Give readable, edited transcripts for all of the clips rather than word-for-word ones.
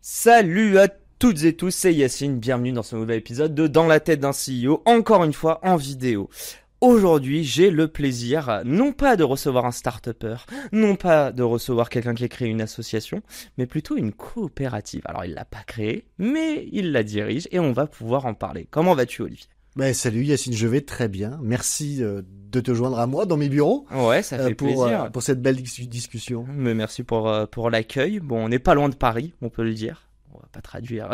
Salut à toutes et tous, c'est Yacine, bienvenue dans ce nouvel épisode de Dans la tête d'un CEO, encore une fois en vidéo. Aujourd'hui, j'ai le plaisir, non pas de recevoir un start-upper, non pas de recevoir quelqu'un qui a créé une association, mais plutôt une coopérative. Alors, il l'a pas créée, mais il la dirige et on va pouvoir en parler. Comment vas-tu, Olivier ? Salut Yacine, je vais très bien. Merci de te joindre à moi dans mes bureaux Ouais, ça fait plaisir. pour cette belle discussion. Mais merci pour l'accueil. Bon, on n'est pas loin de Paris, on peut le dire. On va pas trahir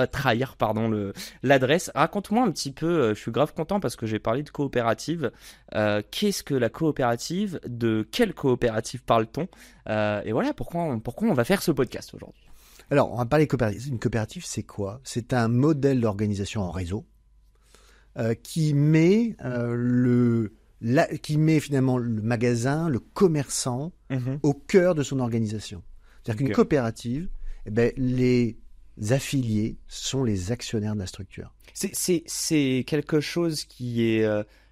l'adresse. Raconte-moi un petit peu, je suis grave content parce que j'ai parlé de coopérative. Qu'est-ce que la coopérative ? De quelle coopérative parle-t-on ? Et voilà, pourquoi on va faire ce podcast aujourd'hui. Alors, on va parler de coopérative. Une coopérative, c'est quoi ? C'est un modèle d'organisation en réseau qui met finalement le magasin, le commerçant au cœur de son organisation. C'est-à-dire qu'une coopérative, les affiliés sont les actionnaires de la structure. C'est quelque chose qui est...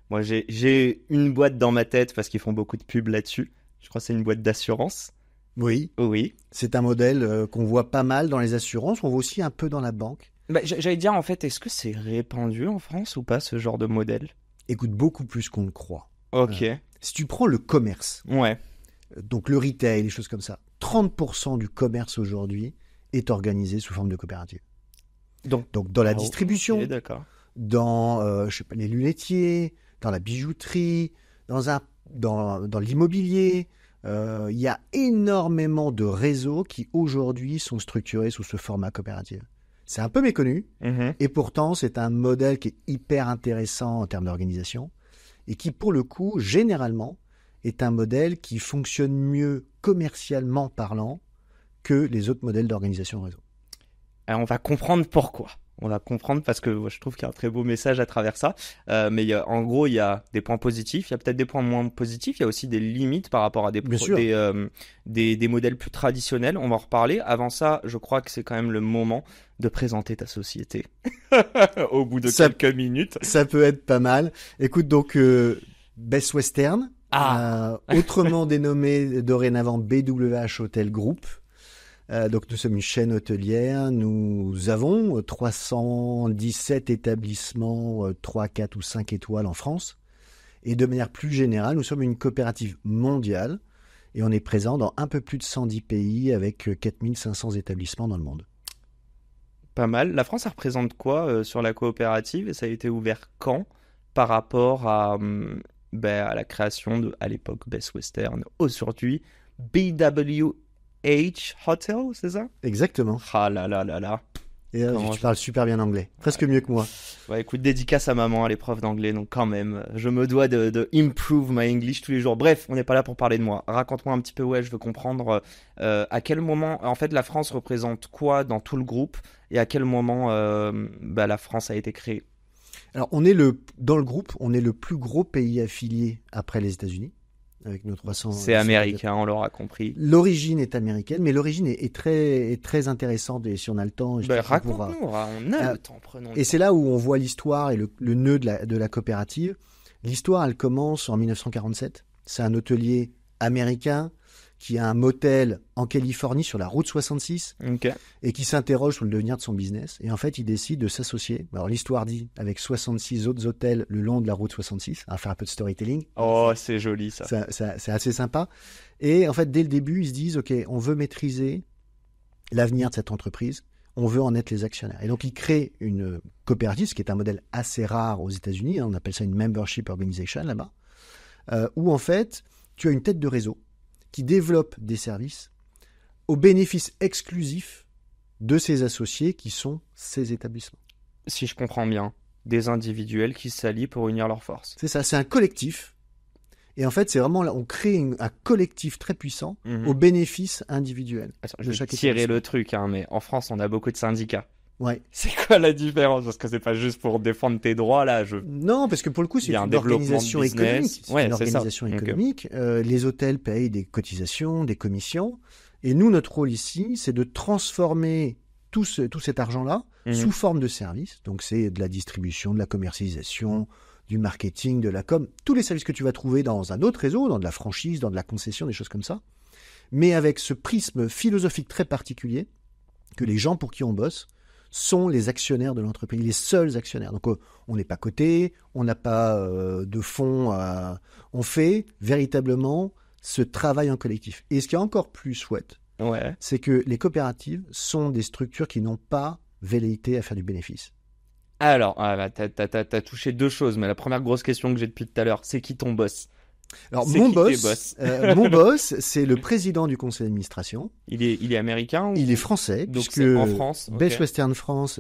moi, j'ai une boîte dans ma tête parce qu'ils font beaucoup de pubs là-dessus. Je crois que c'est une boîte d'assurance. Oui. C'est un modèle qu'on voit pas mal dans les assurances. On voit aussi un peu dans la banque. J'allais dire, en fait, est-ce que c'est répandu en France ou pas, ce genre de modèle ? Écoute, beaucoup plus qu'on le croit. Ok. Si tu prends le commerce, ouais. Donc le retail, les choses comme ça, 30% du commerce aujourd'hui est organisé sous forme de coopérative. Donc dans la distribution, okay, d'accord. Dans les lunetiers, dans la bijouterie, dans l'immobilier, il y a énormément de réseaux qui aujourd'hui sont structurés sous ce format coopérative. C'est un peu méconnu, et pourtant c'est un modèle qui est hyper intéressant en termes d'organisation, et qui pour le coup, généralement, est un modèle qui fonctionne mieux commercialement parlant que les autres modèles d'organisation réseau. Alors on va comprendre pourquoi. On va comprendre parce que je trouve qu'il y a un très beau message à travers ça. Mais en gros, il y a des points positifs, il y a peut-être des points moins positifs, il y a aussi des limites par rapport à des modèles plus traditionnels. On va en reparler. Avant ça, je crois que c'est quand même le moment de présenter ta société au bout de quelques minutes. Ça peut être pas mal. Écoute, donc Best Western, autrement dénommé dorénavant BWH Hotel Group. Donc nous sommes une chaîne hôtelière, nous avons 317 établissements, 3, 4 ou 5 étoiles en France. Et de manière plus générale, nous sommes une coopérative mondiale et on est présent dans un peu plus de 110 pays avec 4500 établissements dans le monde. Pas mal. La France, ça représente quoi sur la coopérative et ça a été ouvert quand par rapport à la création de, à l'époque, Best Western, aujourd'hui BWH Hotel, c'est ça ? Exactement. Ah là là là là. Et tu parles super bien anglais, presque mieux que moi. Ouais, écoute, dédicace à maman à l'épreuve d'anglais, donc quand même, je me dois de improve my English tous les jours. Bref, on n'est pas là pour parler de moi. Raconte-moi un petit peu, je veux comprendre à quel moment, en fait, la France représente quoi dans tout le groupe et à quel moment la France a été créée ? Alors, dans le groupe, on est le plus gros pays affilié après les États-Unis. Avec nos 300. C'est américain, on l'aura compris. L'origine est américaine, mais l'origine est très intéressante et si on a le temps... raconte-nous, on a le temps, prenons le temps. Et c'est là où on voit l'histoire et le nœud de la coopérative. L'histoire, elle commence en 1947. C'est un hôtelier américain qui a un motel en Californie sur la route 66 et qui s'interroge sur le devenir de son business. Et en fait, il décide de s'associer. Alors, l'histoire dit avec 66 autres hôtels le long de la route 66. On va faire un peu de storytelling. Oh, c'est joli ça. C'est assez sympa. Et en fait, dès le début, ils se disent, OK, on veut maîtriser l'avenir de cette entreprise. On veut en être les actionnaires. Et donc, ils créent une coopérative, ce qui est un modèle assez rare aux États-Unis. On appelle ça une membership organization là-bas. Où en fait, tu as une tête de réseau qui développe des services au bénéfice exclusif de ses associés qui sont ces établissements. Si je comprends bien, des individuels qui s'allient pour unir leurs forces. C'est ça, c'est un collectif. Et en fait, c'est vraiment là, on crée un collectif très puissant au bénéfice individuel. Attends, je vais tirer le truc, mais en France, on a beaucoup de syndicats. Ouais. C'est quoi la différence ? Parce que c'est pas juste pour défendre tes droits là. Non, parce que pour le coup, c'est une organisation économique. C'est une organisation économique. Les hôtels payent des cotisations, des commissions. Et nous, notre rôle ici, c'est de transformer tout cet argent-là sous forme de services. Donc, c'est de la distribution, de la commercialisation, du marketing, de la com. Tous les services que tu vas trouver dans un autre réseau, dans de la franchise, dans de la concession, des choses comme ça. Mais avec ce prisme philosophique très particulier que les gens pour qui on bosse sont les actionnaires de l'entreprise, les seuls actionnaires. Donc on n'est pas coté, on n'a pas de fonds, on fait véritablement ce travail en collectif. Et ce qui est encore plus chouette, c'est que les coopératives sont des structures qui n'ont pas velléité à faire du bénéfice. Alors, t'as touché deux choses, mais la première grosse question que j'ai depuis tout à l'heure, c'est qui ton boss? Alors mon boss, c'est le président du conseil d'administration. Il est américain ou... Il est français, donc puisque c'est en France. Best Western France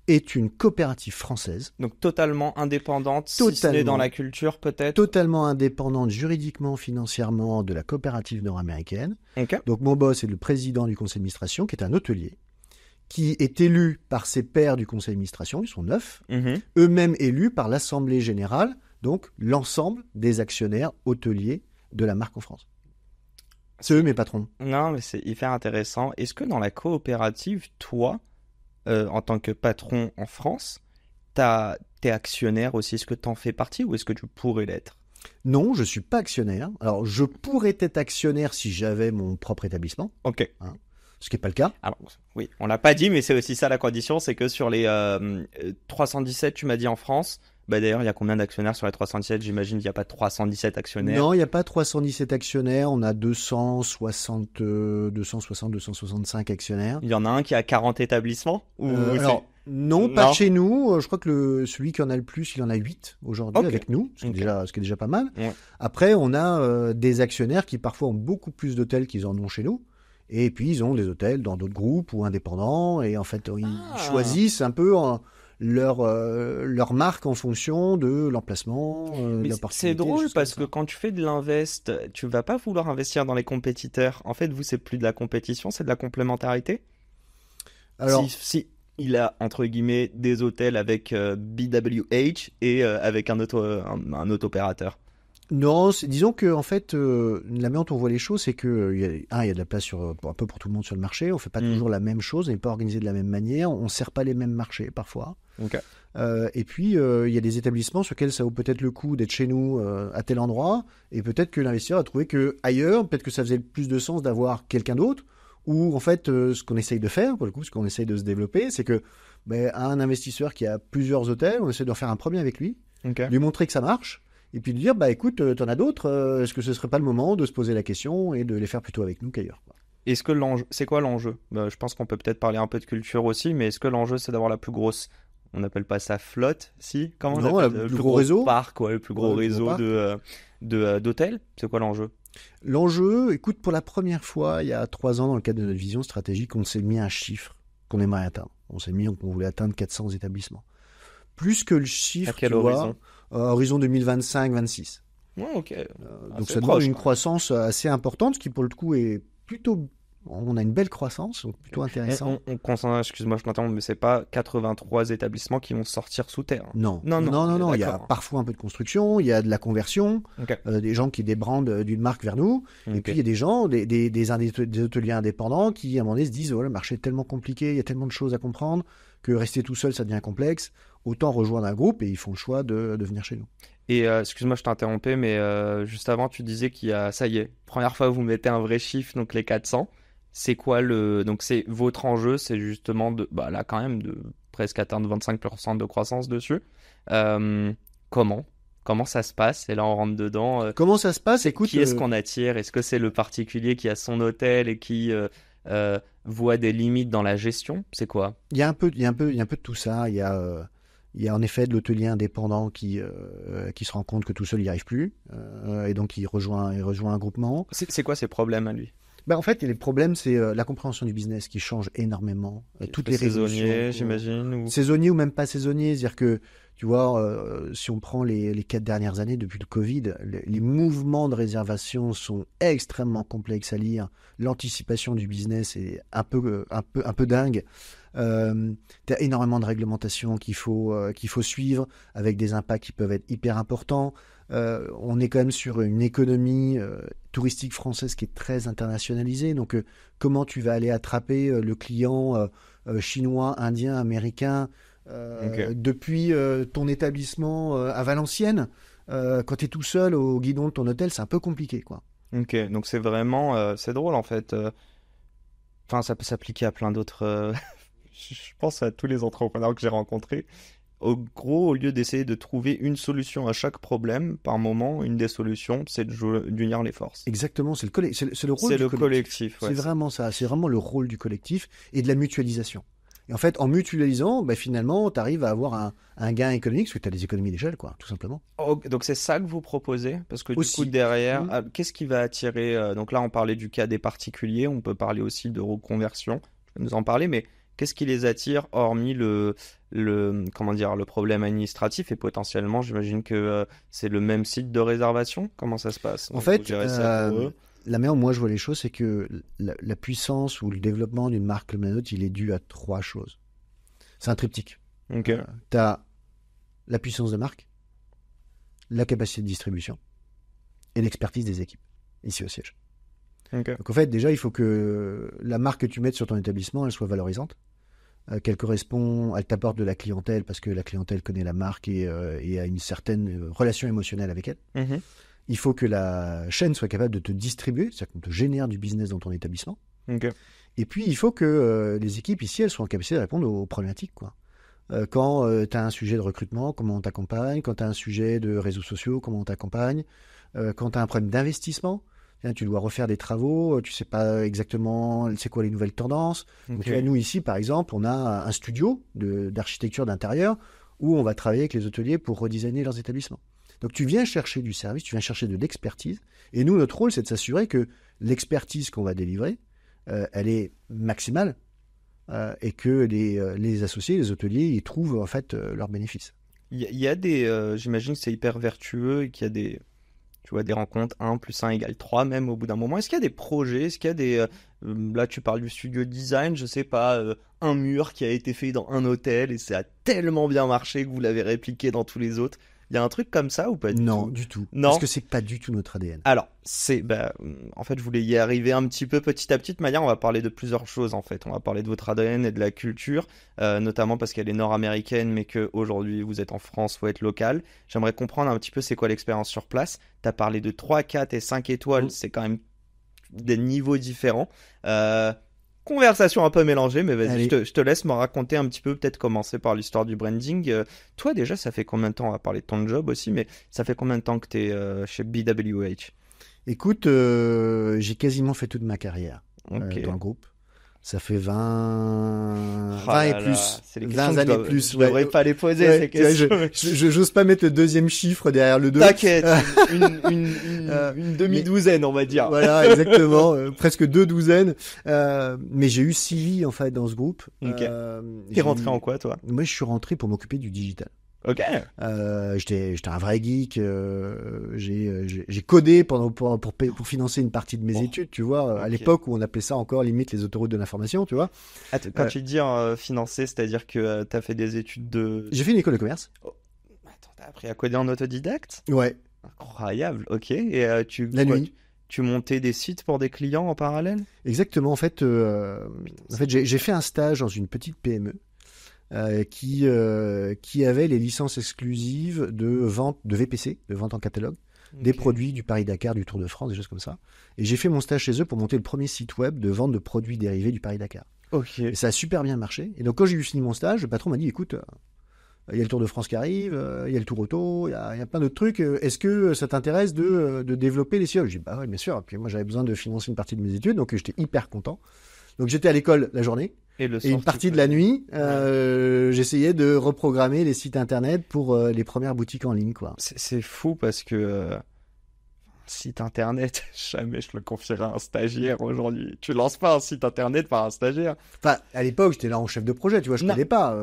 est une coopérative française. Donc totalement indépendante, si ce n'est dans la culture peut-être. Totalement indépendante juridiquement, financièrement de la coopérative nord-américaine. Okay. Donc mon boss est le président du conseil d'administration, qui est un hôtelier, qui est élu par ses pairs du conseil d'administration, ils sont 9, eux-mêmes élus par l'Assemblée générale, donc l'ensemble des actionnaires hôteliers de la marque en France. C'est eux mes patrons. Non, mais c'est hyper intéressant. Est-ce que dans la coopérative, toi, en tant que patron en France, t'es actionnaire aussi? Est-ce que t'en fais partie ou est-ce que tu pourrais l'être? Non, je suis pas actionnaire. Alors, je pourrais être actionnaire si j'avais mon propre établissement. Ok. Ce qui n'est pas le cas. Alors, oui, on l'a pas dit, mais c'est aussi ça la condition, c'est que sur les 317, tu m'as dit en France, bah d'ailleurs, il y a combien d'actionnaires sur les 317? J'imagine qu'il n'y a pas 317 actionnaires. Non, il n'y a pas 317 actionnaires, on a 265 actionnaires. Il y en a un qui a 40 établissements alors, non, pas chez nous. Je crois que celui qui en a le plus, il en a 8 aujourd'hui avec nous, ce qui est déjà pas mal. Ouais. Après, on a des actionnaires qui parfois ont beaucoup plus d'hôtels qu'ils en ont chez nous. Et puis, ils ont des hôtels dans d'autres groupes ou indépendants. Et en fait, ils choisissent un peu leur marque en fonction de l'emplacement, de l'opportunité. C'est drôle parce que quand tu fais de l'invest, tu vas pas vouloir investir dans les compétiteurs. En fait, vous, c'est plus de la compétition, c'est de la complémentarité. Alors, si il a, entre guillemets, des hôtels avec BWH et avec un autre opérateur. Non, disons que en fait, la manière dont on voit les choses, c'est que il y a de la place un peu pour tout le monde sur le marché. On fait pas toujours la même chose, on n'est pas organisé de la même manière, on sert pas les mêmes marchés parfois. Okay. Et puis il y a des établissements sur lesquels ça vaut peut-être le coup d'être chez nous à tel endroit, et peut-être que l'investisseur a trouvé que ailleurs, peut-être que ça faisait plus de sens d'avoir quelqu'un d'autre. Ou en fait, ce qu'on essaye de faire, pour le coup, ce qu'on essaye de se développer, c'est que un investisseur qui a plusieurs hôtels, on essaie d'en faire un premier avec lui, lui montrer que ça marche. Et puis de dire, écoute, t'en as d'autres, est-ce que ce serait pas le moment de se poser la question et de les faire plutôt avec nous qu'ailleurs, quoi. Est-ce que c'est quoi l'enjeu? Je pense qu'on peut peut-être parler un peu de culture aussi, mais est-ce que l'enjeu c'est d'avoir la plus grosse, on n'appelle pas ça flotte, si? Comment on appelle le plus gros réseau parc, le plus gros réseau d'hôtels? C'est quoi l'enjeu? L'enjeu, écoute, pour la première fois, il y a 3 ans, dans le cadre de notre vision stratégique, on s'est mis un chiffre qu'on aimerait atteindre. On s'est mis qu'on voulait atteindre 400 établissements. Plus que le chiffre, à quel horizon? Horizon 2025-26. Ok. Donc ça demande une croissance assez importante, ce qui pour le coup est plutôt... On a une belle croissance, donc plutôt intéressant. Excuse-moi, je t'interromps, mais c'est pas 83 établissements qui vont sortir sous terre. Non. Il y a parfois un peu de construction, il y a de la conversion, des gens qui débrandent d'une marque vers nous, et puis il y a des gens, des hôteliers indépendants qui à un moment donné se disent le marché est tellement compliqué, il y a tellement de choses à comprendre que rester tout seul ça devient complexe. Autant rejoindre un groupe et ils font le choix de venir chez nous. Et excuse-moi, je t'ai interrompu, mais juste avant, tu disais qu'il y a, ça y est, première fois vous mettez un vrai chiffre, donc les 400. C'est quoi donc c'est votre enjeu, c'est justement là quand même de presque atteindre 25% de croissance dessus. Comment ça se passe? Et là on rentre dedans. Comment ça se passe? Écoute, qui est-ce qu'on attire? Est-ce que c'est le particulier qui a son hôtel et qui voit des limites dans la gestion? C'est quoi? Il y a un peu de tout ça. Il y a en effet de l'hôtelier indépendant qui se rend compte que tout seul il n'y arrive plus et donc il rejoint un groupement. C'est quoi ses problèmes à lui? En fait, les problèmes, c'est la compréhension du business qui change énormément. Toutes les saisonniers, j'imagine. Saisonniers ou même pas saisonniers. C'est-à-dire que, tu vois, si on prend les 4 dernières années depuis le Covid, les mouvements de réservation sont extrêmement complexes à lire. L'anticipation du business est un peu dingue. T'as énormément de réglementations qu'il faut suivre avec des impacts qui peuvent être hyper importants. On est quand même sur une économie touristique française qui est très internationalisée. Donc, comment tu vas aller attraper le client chinois, indien, américain depuis ton établissement à Valenciennes quand tu es tout seul au guidon de ton hôtel, c'est un peu compliqué, quoi. Ok, donc c'est vraiment... c'est drôle, en fait. Enfin, ça peut s'appliquer à plein d'autres. Je pense à tous les entrepreneurs que j'ai rencontrés. Au gros, au lieu d'essayer de trouver une solution à chaque problème, par moment, une des solutions, c'est d'unir les forces. Exactement, c'est le rôle du collectif. C'est le collectif. C'est vraiment ça, c'est vraiment le rôle du collectif et de la mutualisation. Et en fait, en mutualisant, finalement, tu arrives à avoir un gain économique, parce que tu as des économies d'échelle, quoi, tout simplement. Oh, donc c'est ça que vous proposez? Parce que du coup, derrière, qu'est-ce qui va attirer donc là, on parlait du cas des particuliers, on peut parler aussi de reconversion, tu peux nous en parler, mais qu'est-ce qui les attire, hormis comment dire, le problème administratif, et potentiellement, j'imagine que c'est le même site de réservation? Comment ça se passe? En fait, la manière dont moi je vois les choses, c'est que la puissance ou le développement d'une marque comme la nôtre, il est dû à 3 choses. C'est un triptyque. Okay. Tu as la puissance de marque, la capacité de distribution et l'expertise des équipes, ici au siège. Okay. Donc en fait, déjà, il faut que la marque que tu mettes sur ton établissement, elle soit valorisante, qu'elle correspond, elle t'apporte de la clientèle, parce que la clientèle connaît la marque et a une certaine relation émotionnelle avec elle. Mm-hmm. Il faut que la chaîne soit capable de te distribuer, c'est-à-dire qu'on te génère du business dans ton établissement. Okay. Et puis, il faut que les équipes ici, elles soient en capacité de répondre aux problématiques, quoi. Quand tu as un sujet de recrutement, comment on t'accompagne? Quand tu as un sujet de réseaux sociaux, comment on t'accompagne? Quand tu as un problème d'investissement, tu dois refaire des travaux, tu sais pas exactement c'est quoi les nouvelles tendances. Okay. Donc là, nous ici, par exemple, on a un studio d'architecture d'intérieur où on va travailler avec les hôteliers pour redesigner leurs établissements. Donc tu viens chercher du service, tu viens chercher de l'expertise. Et nous, notre rôle, c'est de s'assurer que l'expertise qu'on va délivrer, elle est maximale et que les associés, les hôteliers, ils trouvent en fait leurs bénéfices. Il y a des... j'imagine que c'est hyper vertueux et qu'il y a des... Tu vois, des rencontres 1 + 1 = 3 même au bout d'un moment. Est-ce qu'il y a des projets? Est-ce qu'il y a des... là, tu parles du studio design, je sais pas, un mur qui a été fait dans un hôtel et ça a tellement bien marché que vous l'avez répliqué dans tous les autres. Il y a un truc comme ça ou pas du tout? Non, du tout. Non. Parce que c'est pas du tout notre ADN. Alors, en fait, je voulais y arriver un petit peu petit à petit. De manière, on va parler de plusieurs choses en fait. On va parler de votre ADN et de la culture, notamment parce qu'elle est nord-américaine, mais qu'aujourd'hui vous êtes en France, faut être local. J'aimerais comprendre un petit peu c'est quoi l'expérience sur place. Tu as parlé de 3, 4 et 5 étoiles, c'est quand même des niveaux différents. Conversation un peu mélangée, mais vas-y, je te laisse me raconter un petit peu, peut-être commencer par l'histoire du branding. Toi déjà, ça fait combien de temps, on va parler de ton job aussi, mais ça fait combien de temps que tu es chez BWH? Écoute, j'ai quasiment fait toute ma carrière dans le groupe. Ça fait 20 et plus. C'est les 20 années plus. Je devrais pas les poser, ces questions. J'ose pas mettre le deuxième chiffre derrière le 2. T'inquiète, une demi-douzaine, on va dire. Voilà, exactement. Presque 2 douzaines. Mais j'ai eu 6 vies, en fait, dans ce groupe. Okay. T'es rentré en quoi, toi? Moi, je suis rentré pour m'occuper du digital. Ok. J'étais un vrai geek. J'ai codé pour financer une partie de mes études, tu vois. À l'époque où on appelait ça encore limite les autoroutes de l'information, tu vois. Quand tu dis financer, c'est-à-dire que t'as fait des études de... J'ai fait une école de commerce. Oh. Attends, t'as appris à coder en autodidacte? Ouais. Incroyable. Ok. Et la nuit. Tu montais des sites pour des clients en parallèle? Exactement. En fait, j'ai fait un stage dans une petite PME. Qui avait les licences exclusives de vente de VPC, de vente en catalogue, des produits du Paris-Dakar, du Tour de France, des choses comme ça. Et j'ai fait mon stage chez eux pour monter le premier site web de vente de produits dérivés du Paris-Dakar. Ok. Et ça a super bien marché. Et donc quand j'ai eu fini mon stage, le patron m'a dit, écoute, il y a le Tour de France qui arrive, il y a le Tour Auto, il y a plein d'autres trucs. Est-ce que ça t'intéresse de développer les sites? J'ai dit, bah ouais, bien sûr. Et puis moi, j'avais besoin de financer une partie de mes études, donc j'étais hyper content. Donc j'étais à l'école la journée. Et une partie de la nuit, j'essayais de reprogrammer les sites internet pour les premières boutiques en ligne, quoi. C'est fou parce que site internet, jamais je le confierais à un stagiaire aujourd'hui. Tu lances pas un site internet par un stagiaire. Enfin, à l'époque, j'étais là en chef de projet, tu vois, je connais pas.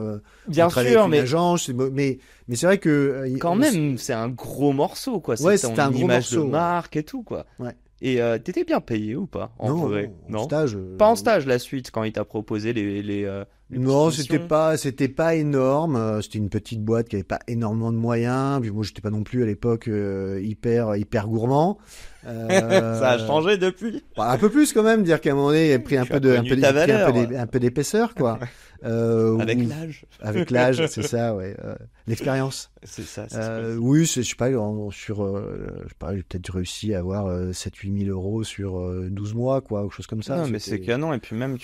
Bien sûr, mais agence, mais c'est vrai que quand même, c'est un gros morceau, quoi. C'est un gros image morceau, de marque et tout, quoi. Ouais. Et t'étais bien payé ou pas en vrai? Non. Stage, pas en stage, la suite, quand il t'a proposé Non, c'était pas énorme. C'était une petite boîte qui avait pas énormément de moyens. Puis moi, j'étais pas non plus à l'époque hyper gourmand. Ça a changé depuis. Un peu plus quand même, dire qu'à un moment donné, il a pris un peu d'épaisseur, quoi. Avec l'âge. Avec l'âge, c'est ça, ouais. L'expérience. C'est ça. Oui, je sais pas, j'ai peut-être réussi à avoir 7-8 000 euros sur 12 mois, quoi, ou quelque chose comme ça. Non, mais c'est canon. Et puis même,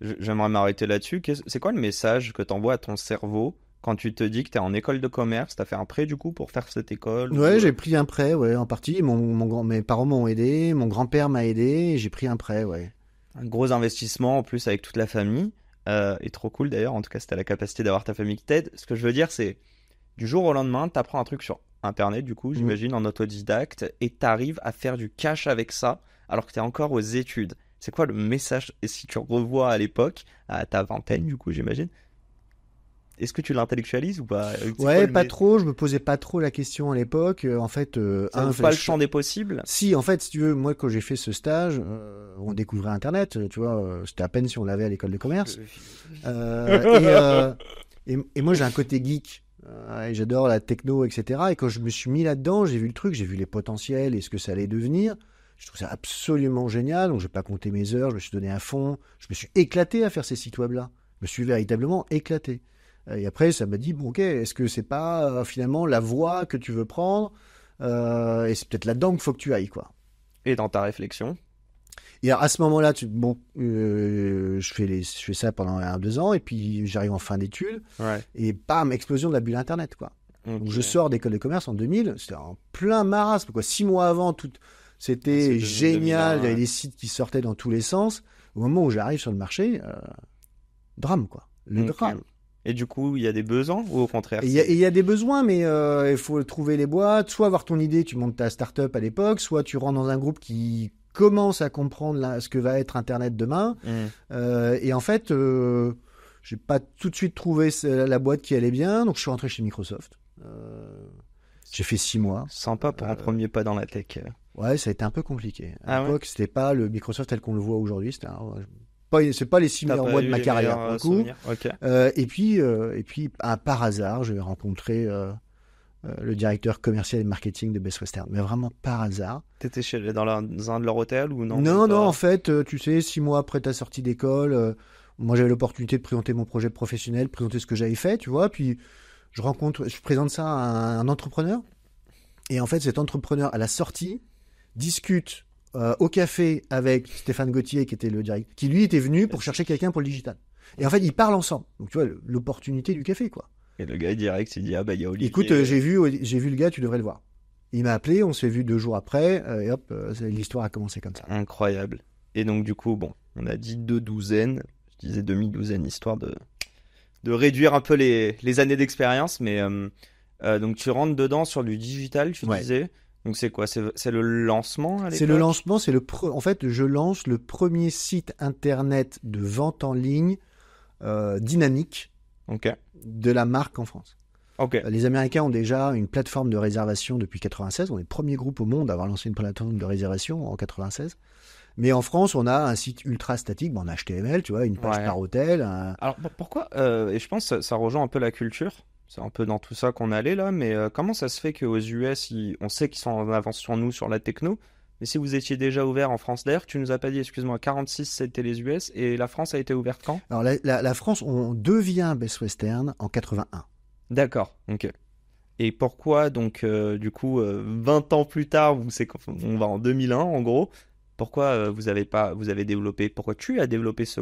j'aimerais m'arrêter là-dessus. C'est quoi le message que t'envoies à ton cerveau quand tu te dis que t'es en école de commerce? T'as fait un prêt du coup pour faire cette école? Ouais, j'ai pris un prêt, ouais, en partie. Mes parents m'ont aidé, mon grand-père m'a aidé, et j'ai pris un prêt, ouais. Un gros investissement en plus avec toute la famille. Et trop cool d'ailleurs, en tout cas, si t'as la capacité d'avoir ta famille qui t'aide. Ce que je veux dire, c'est du jour au lendemain, t'apprends un truc sur Internet, du coup, j'imagine, en autodidacte, et t'arrives à faire du cash avec ça alors que t'es encore aux études. C'est quoi le message? Et si tu revois à l'époque, à ta vingtaine, du coup, j'imagine, est-ce que tu l'intellectualises ou pas? Ouais, pas trop. Je me posais pas trop la question à l'époque. En fait, ça ouvre pas le champ des possibles. Si, en fait, si tu veux, moi, quand j'ai fait ce stage, on découvrait Internet. Tu vois, c'était à peine si on l'avait à l'école de commerce. Et moi, j'ai un côté geek. Et j'adore la techno, etc. Et quand je me suis mis là-dedans, j'ai vu le truc, j'ai vu les potentiels et ce que ça allait devenir. Je trouve ça absolument génial. Donc, je vais pas compter mes heures. Je me suis donné à fond. Je me suis éclaté à faire ces sites web-là. Je me suis véritablement éclaté. Et après, ça m'a dit, bon, ok, est-ce que c'est pas finalement la voie que tu veux prendre et c'est peut-être là-dedans qu'il faut que tu ailles, quoi. Et dans ta réflexion? Et alors, à ce moment-là, je fais ça pendant 1-2 ans, et puis j'arrive en fin d'études, et bam, explosion de la bulle Internet, quoi. Okay. Donc, je sors d'école de commerce en 2000, c'était en plein marasme, quoi. 6 mois avant, c'était génial, il y avait des sites qui sortaient dans tous les sens. Au moment où j'arrive sur le marché, drame, quoi. Le drame. Et du coup, il y a des besoins ou au contraire? Il y a des besoins, mais il faut trouver les boîtes. Soit avoir ton idée, tu montes ta start-up à l'époque, soit tu rentres dans un groupe qui commence à comprendre ce que va être Internet demain. Et en fait, j'ai pas tout de suite trouvé la boîte qui allait bien, donc je suis rentré chez Microsoft. J'ai fait 6 mois. Sympa pour un premier pas dans la tech. Ouais, ça a été un peu compliqué. À l'époque, c'était pas le Microsoft tel qu'on le voit aujourd'hui. C'est pas les 6 meilleurs mois de ma carrière pour le coup. Okay. Et puis par hasard, j'ai rencontré le directeur commercial et marketing de Best Western, mais vraiment par hasard. T'étais dans un de leurs hôtels ou non? Non, en fait, tu sais, 6 mois après ta sortie d'école, moi j'avais l'opportunité de présenter mon projet professionnel, présenter ce que j'avais fait, tu vois, puis je présente ça à un entrepreneur, et en fait cet entrepreneur à la sortie discute au café avec Stéphane Gauthier, qui était le directeur, qui lui était venu pour chercher quelqu'un pour le digital. Et en fait, ils parlent ensemble. Donc, tu vois, l'opportunité du café, quoi. Et le gars direct, il dit, ah bah, il y a Olivier. Écoute, j'ai vu le gars, tu devrais le voir. Il m'a appelé, on s'est vu 2 jours après, et hop, l'histoire a commencé comme ça. Incroyable. Et donc, du coup, bon, on a dit 2 douzaines, je disais demi-douzaine, histoire de réduire un peu les années d'expérience, mais donc tu rentres dedans sur du digital, tu disais. Donc c'est quoi? C'est le lancement à l'époque? C'est le lancement, en fait, je lance le premier site internet de vente en ligne dynamique de la marque en France. Les Américains ont déjà une plateforme de réservation depuis 96. On est le premier groupe au monde à avoir lancé une plateforme de réservation en 96. Mais en France, on a un site ultra statique, en HTML, tu vois, une page par hôtel. Alors pourquoi et je pense que ça rejoint un peu la culture. C'est un peu dans tout ça qu'on allait là, mais comment ça se fait qu'aux US, on sait qu'ils sont en avance sur nous sur la techno, mais si vous étiez déjà ouvert en France, d'ailleurs, tu nous as pas dit, excuse-moi, 46 c'était les US, et la France a été ouverte quand? Alors la France, on devient Best Western en 81. D'accord, ok. Et pourquoi donc, du coup, 20 ans plus tard, on va en 2001 en gros, pourquoi vous avez développé, pourquoi tu as développé ce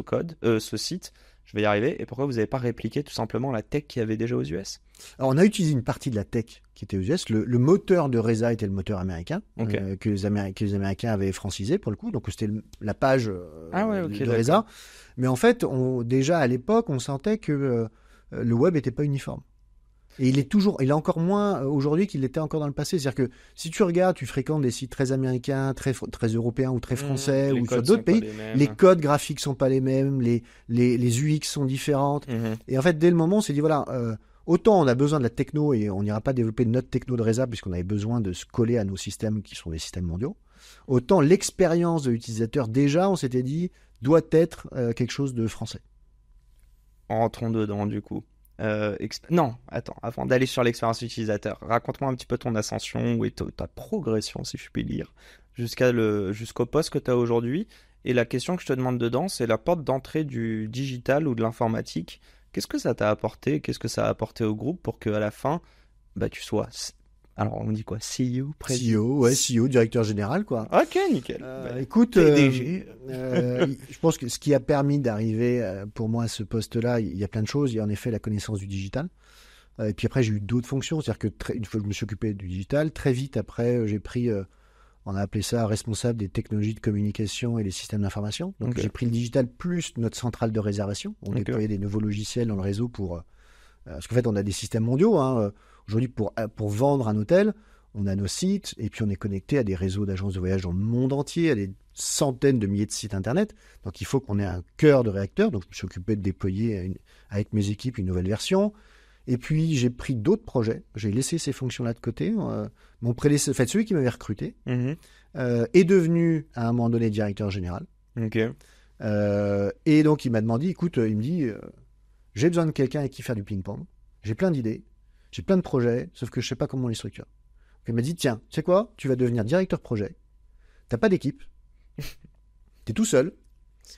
site? Je vais y arriver. Et pourquoi vous n'avez pas répliqué tout simplement la tech qu'il y avait déjà aux US? Alors, on a utilisé une partie de la tech qui était aux US. Le moteur de Reza était le moteur américain, que les Américains avaient francisé pour le coup. Donc, c'était la page de Reza. Mais en fait, déjà à l'époque, on sentait que le web n'était pas uniforme. Et il est encore moins aujourd'hui qu'il l'était encore dans le passé. C'est-à-dire que si tu regardes, tu fréquentes des sites très américains, très européens ou très français ou sur d'autres pays, les codes graphiques sont pas les mêmes, les UX sont différentes. Et en fait, dès le moment, on s'est dit, voilà, autant on a besoin de la techno et on n'ira pas développer notre techno de Reza puisqu'on avait besoin de se coller à nos systèmes qui sont des systèmes mondiaux. Autant l'expérience de l'utilisateur, déjà, on s'était dit, doit être quelque chose de français. Rentrons dedans du coup. Non, attends, avant d'aller sur l'expérience utilisateur, raconte-moi un petit peu ton ascension et ta progression, si je puis dire, jusqu'au poste que tu as aujourd'hui. Et la question que je te demande dedans, c'est la porte d'entrée du digital ou de l'informatique. Qu'est-ce que ça t'a apporté? Qu'est-ce que ça a apporté au groupe pour qu'à la fin, bah, tu sois... Alors, on dit quoi? CEO, président? CEO, ouais, CEO, directeur général, quoi. Ok, nickel. Écoute, PDG. je pense que ce qui a permis d'arriver pour moi à ce poste-là, il y a plein de choses. Il y a en effet la connaissance du digital. Et puis après, j'ai eu d'autres fonctions. C'est-à-dire que une fois que je me suis occupé du digital, très vite après, j'ai pris, on a appelé ça responsable des technologies de communication et les systèmes d'information. Donc j'ai pris le digital plus notre centrale de réservation. On déployait des nouveaux logiciels dans le réseau pour... parce qu'en fait, on a des systèmes mondiaux. Aujourd'hui, pour vendre un hôtel, on a nos sites et puis on est connecté à des réseaux d'agences de voyage dans le monde entier, à des centaines de milliers de sites internet. Donc il faut qu'on ait un cœur de réacteur. Donc je me suis occupé de déployer avec mes équipes une nouvelle version. Et puis j'ai pris d'autres projets. J'ai laissé ces fonctions-là de côté. Mon prédécesseur, en fait, celui qui m'avait recruté, est devenu à un moment donné directeur général. Et donc il m'a demandé, écoute, il me dit, j'ai besoin de quelqu'un avec qui faire du ping-pong. J'ai plein d'idées. J'ai plein de projets, sauf que je ne sais pas comment on les structure. Donc, il m'a dit, tiens, tu sais quoi? Tu vas devenir directeur projet. Tu n'as pas d'équipe. Tu es tout seul.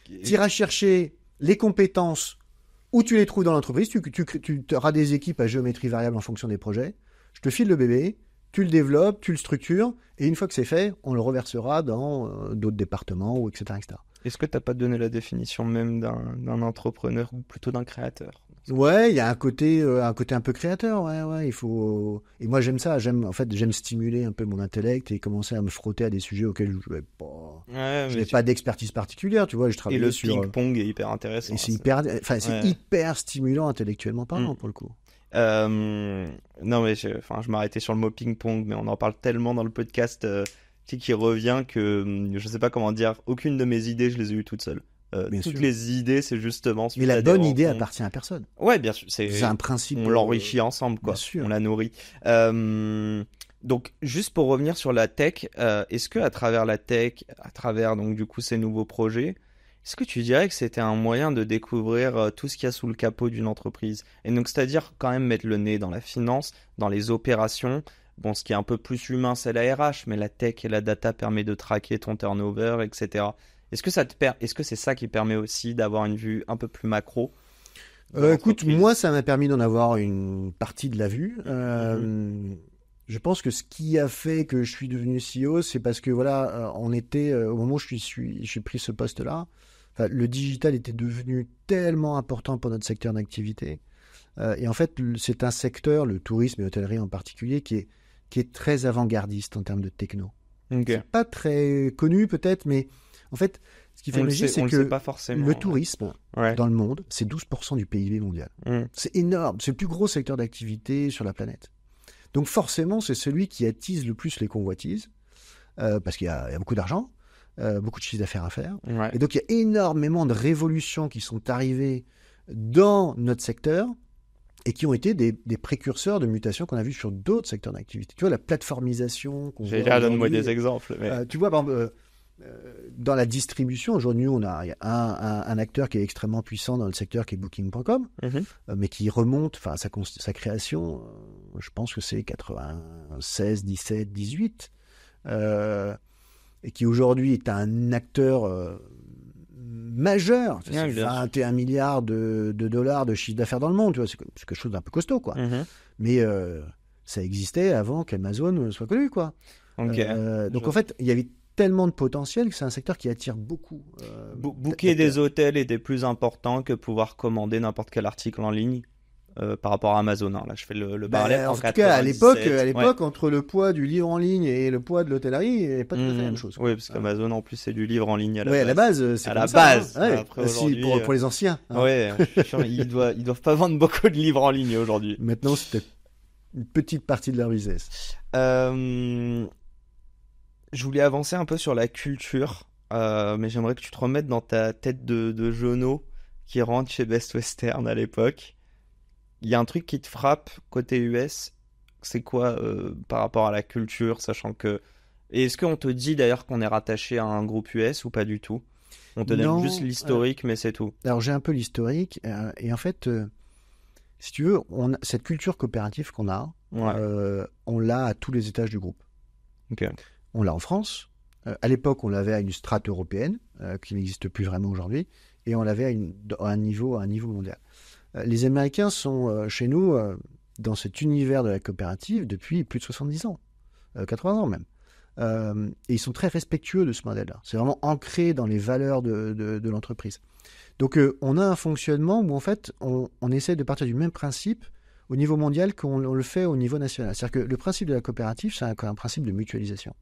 Tu iras chercher les compétences où tu les trouves dans l'entreprise. Tu auras des équipes à géométrie variable en fonction des projets. Je te file le bébé, tu le développes, tu le structures, et une fois que c'est fait, on le reversera dans d'autres départements, ou etc., etc. Est-ce que tu n'as pas donné la définition même d'un entrepreneur ou plutôt d'un créateur? Ouais, il y a un côté un peu créateur, ouais, il faut. Et moi j'aime ça, j'aime stimuler un peu mon intellect et commencer à me frotter à des sujets auxquels je n'ai pas d'expertise particulière, tu vois. Je travaille le ping-pong est hyper intéressant. Et c'est hyper stimulant intellectuellement parlant pour le coup. Non mais je m'arrêtais sur le mot ping-pong, mais on en parle tellement dans le podcast qui revient que je sais pas comment dire. Aucune de mes idées je les ai eues toutes seules. Toutes les idées, c'est justement... Mais la bonne idée appartient à personne. Ouais, bien sûr. C'est un principe. On l'enrichit ensemble, quoi. Bien sûr. On la nourrit. Donc, juste pour revenir sur la tech, est-ce que à travers la tech, à travers donc du coup ces nouveaux projets, est-ce que tu dirais que c'était un moyen de découvrir tout ce qu'il y a sous le capot d'une entreprise? Et donc, c'est-à-dire quand même mettre le nez dans la finance, dans les opérations. Bon, ce qui est un peu plus humain, c'est la RH, mais la tech et la data permet de traquer ton turnover, etc. Est-ce que c'est ça qui permet aussi d'avoir une vue un peu plus macro? Écoute, moi, ça m'a permis d'en avoir une partie de la vue. Je pense que ce qui a fait que je suis devenu CEO, c'est parce que voilà, on était au moment où j'ai pris ce poste-là, le digital était devenu tellement important pour notre secteur d'activité. Et en fait, c'est un secteur, le tourisme et l'hôtellerie en particulier, qui est très avant-gardiste en termes de techno. C'est pas très connu peut-être, mais en fait, ce qu'il faut imaginer, c'est que le tourisme dans le monde, c'est 12% du PIB mondial. C'est énorme, c'est le plus gros secteur d'activité sur la planète. Donc forcément, c'est celui qui attise le plus les convoitises, parce qu'il y a beaucoup d'argent, beaucoup de chiffre d'affaires à faire. Et donc il y a énormément de révolutions qui sont arrivées dans notre secteur et qui ont été des précurseurs de mutations qu'on a vues sur d'autres secteurs d'activité. Tu vois, la plateformisation qu'on voit donne-moi des exemples. Mais... tu vois, par exemple, dans la distribution, aujourd'hui, il y a un acteur qui est extrêmement puissant dans le secteur qui est Booking.com, mais qui remonte, sa création, je pense que c'est 96, 17, 18, et qui aujourd'hui est un acteur majeur. C'est 21 milliards de dollars de chiffre d'affaires dans le monde, tu vois, c'est quelque chose d'un peu costaud, quoi. Mais ça existait avant qu'Amazon soit connu, quoi. Donc en fait, il y avait tellement de potentiel que c'est un secteur qui attire beaucoup. Booker des hôtels était plus important que pouvoir commander n'importe quel article en ligne par rapport à Amazon. Là, je fais le parallèle. En tout cas, à l'époque, entre le poids du livre en ligne et le poids de l'hôtellerie, il n'y avait pas tout à fait la même chose. Oui, parce qu'Amazon, en plus, c'est du livre en ligne à la base. Oui, à la base, c'est à comme la ça, base. Après, pour les anciens. Oui, ils doivent pas vendre beaucoup de livres en ligne aujourd'hui. Maintenant, c'était une petite partie de leur business. Je voulais avancer un peu sur la culture, mais j'aimerais que tu te remettes dans ta tête de jeuneau qui rentre chez Best Western à l'époque. Il y a un truc qui te frappe côté US, c'est quoi par rapport à la culture, sachant que... Et est-ce qu'on te dit d'ailleurs qu'on est rattaché à un groupe US ou pas du tout? On te donne juste l'historique, mais c'est tout. Alors j'ai un peu l'historique, et en fait, si tu veux, cette culture coopérative qu'on a, on l'a à tous les étages du groupe. Okay. On l'a en France. À l'époque, on l'avait à une strate européenne, qui n'existe plus vraiment aujourd'hui, et on l'avait à un niveau mondial. Les Américains sont chez nous dans cet univers de la coopérative depuis plus de 70 ans, 80 ans même. Et ils sont très respectueux de ce modèle-là. C'est vraiment ancré dans les valeurs de l'entreprise. Donc on a un fonctionnement où en fait on essaie de partir du même principe au niveau mondial qu'on le fait au niveau national. C'est-à-dire que le principe de la coopérative, c'est un principe de mutualisation.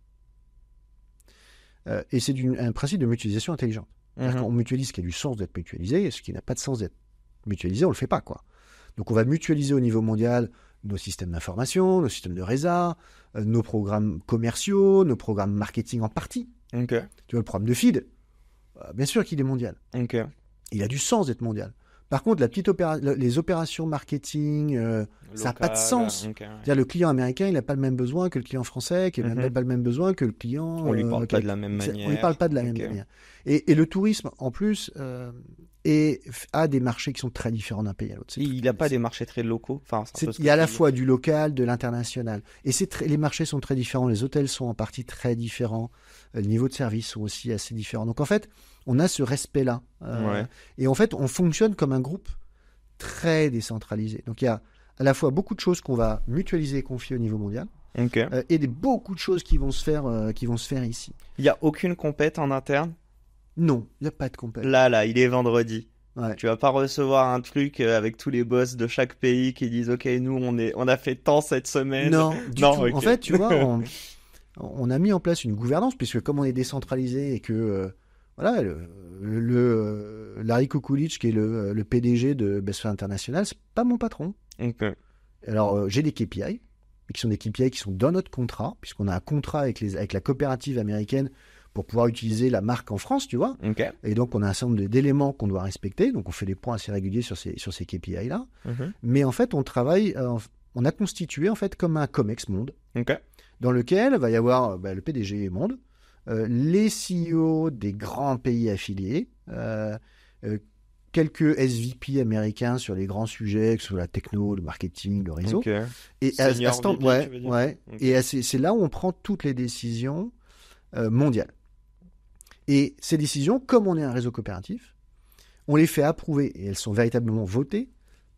Et c'est un principe de mutualisation intelligente. C'est-à-dire qu'on mutualise ce qui a du sens d'être mutualisé, et ce qui n'a pas de sens d'être mutualisé, on ne le fait pas, quoi. Donc on va mutualiser au niveau mondial nos systèmes d'information, nos systèmes de réseau, nos programmes commerciaux, nos programmes marketing en partie. Okay. Tu vois, le programme de feed, bien sûr qu'il est mondial. Okay. Il a du sens d'être mondial. Par contre, les opérations marketing, ça n'a pas de sens. Okay, ouais. C'est-à-dire, le client américain, il n'a pas le même besoin que le client français, qui n'a pas le même besoin que le client... On ne lui parle pas de la même manière. On ne lui parle pas de la même manière. Et le tourisme, en plus, a des marchés qui sont très différents d'un pays à l'autre. Il n'a pas des marchés très locaux. Il y a à la fois du local, de l'international. Et les marchés sont très différents. Les hôtels sont en partie très différents. Le niveau de service sont aussi assez différents. Donc, en fait, on a ce respect-là. Et en fait, on fonctionne comme un groupe très décentralisé. Donc, il y a à la fois beaucoup de choses qu'on va mutualiser et confier au niveau mondial. Et beaucoup de choses qui vont se faire ici. Il n'y a aucune compète en interne? Non, il n'y a pas de compète. Là, il est vendredi. Ouais. Tu vas pas recevoir un truc avec tous les boss de chaque pays qui disent OK, nous on a fait tant cette semaine. Non, du tout. Okay. En fait, tu vois, on a mis en place une gouvernance, puisque comme on est décentralisé et que voilà, Larry Kukulic, qui est le PDG de Bestfire International, c'est pas mon patron. Okay. Alors j'ai des KPI, qui sont des KPI qui sont dans notre contrat, puisqu'on a un contrat avec la coopérative américaine pour pouvoir utiliser la marque en France, tu vois. Okay. Et donc, on a un certain nombre d'éléments qu'on doit respecter. Donc, on fait des points assez réguliers sur ces KPI-là. Mais en fait, on travaille, on a constitué en fait comme un COMEX monde, dans lequel va y avoir le PDG monde, les CEO des grands pays affiliés, quelques SVP américains sur les grands sujets, que ce soit la techno, le marketing, le réseau. Et et c'est là où on prend toutes les décisions mondiales. Et ces décisions, comme on est un réseau coopératif, on les fait approuver, et elles sont véritablement votées,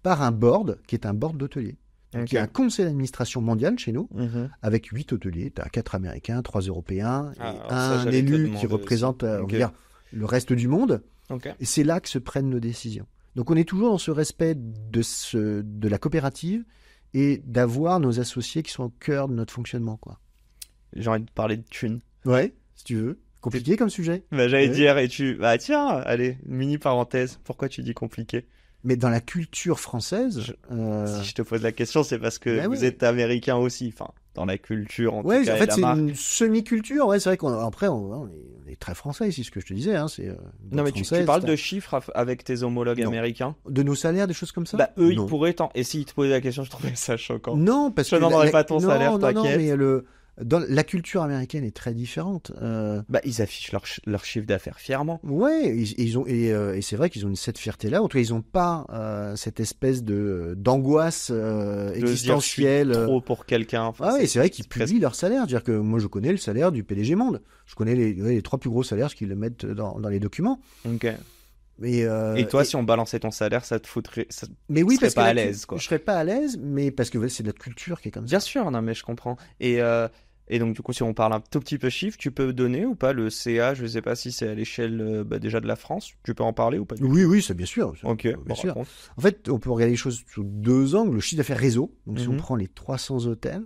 par un board, qui est un board d'hôteliers. Donc, il y a un conseil d'administration mondial chez nous, avec 8 hôteliers. Tu as 4 Américains, 3 Européens, et un élu qui représente on va dire, le reste du monde. Et c'est là que se prennent nos décisions. Donc on est toujours dans ce respect de la coopérative et d'avoir nos associés qui sont au cœur de notre fonctionnement, quoi. J'ai envie de parler de thunes. Ouais, si tu veux. Compliqué comme sujet. J'allais dire, tiens, allez, mini parenthèse, pourquoi tu dis compliqué? Mais dans la culture française... Si je te pose la question, c'est parce que vous êtes américain aussi, enfin, dans la culture, en tout cas. En fait, c'est une semi-culture, c'est vrai qu'après, on est très français ici, ce que je te disais. Non, mais tu parles de chiffres avec tes homologues américains? De nos salaires, des choses comme ça? Eux, ils pourraient et s'ils te posaient la question, je trouvais ça choquant. Non, parce que... Je n'en pas ton salaire, t'inquiète. Non, mais la culture américaine est très différente. Ils affichent leur chiffre d'affaires fièrement. Ouais, et c'est vrai qu'ils ont cette fierté-là. En tout cas, ils n'ont pas cette espèce d'angoisse existentielle. Trop pour quelqu'un. Et c'est vrai qu'ils publient leur salaire. C'est-à-dire que moi, je connais le salaire du PDG Monde. Je connais les 3 plus gros salaires qu'ils le mettent dans les documents. Et toi, si on balançait ton salaire, ça te foutrait. Mais oui, parce que à l'aise, quoi. Je serais pas à l'aise, mais parce que c'est notre culture qui est comme ça. Bien sûr, non, mais je comprends. Et donc, du coup, si on parle un tout petit peu chiffre, tu peux donner ou pas le CA? Je ne sais pas si c'est à l'échelle déjà de la France. Tu peux en parler ou pas? Oui, c'est bien sûr. Ok, bien sûr. En fait, on peut regarder les choses sous 2 angles. Le chiffre d'affaires réseau. Donc, si on prend les 300 hôtels,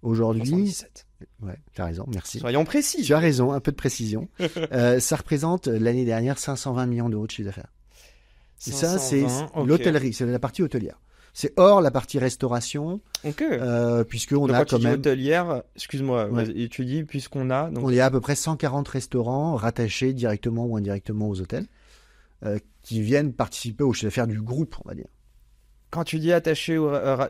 aujourd'hui. 317. Ouais, tu as raison, merci. Soyons précis. Tu as raison, un peu de précision. Ça représente l'année dernière 520 millions d'euros de chiffre d'affaires. Et ça, c'est l'hôtellerie, c'est la partie hôtelière. C'est hors la partie restauration, puisqu'on a quand même... hôtelière, excuse-moi, et tu dis puisqu'on a... On est à peu près 140 restaurants rattachés directement ou indirectement aux hôtels, qui viennent participer au chiffre d'affaires du groupe, on va dire. Quand tu dis attaché,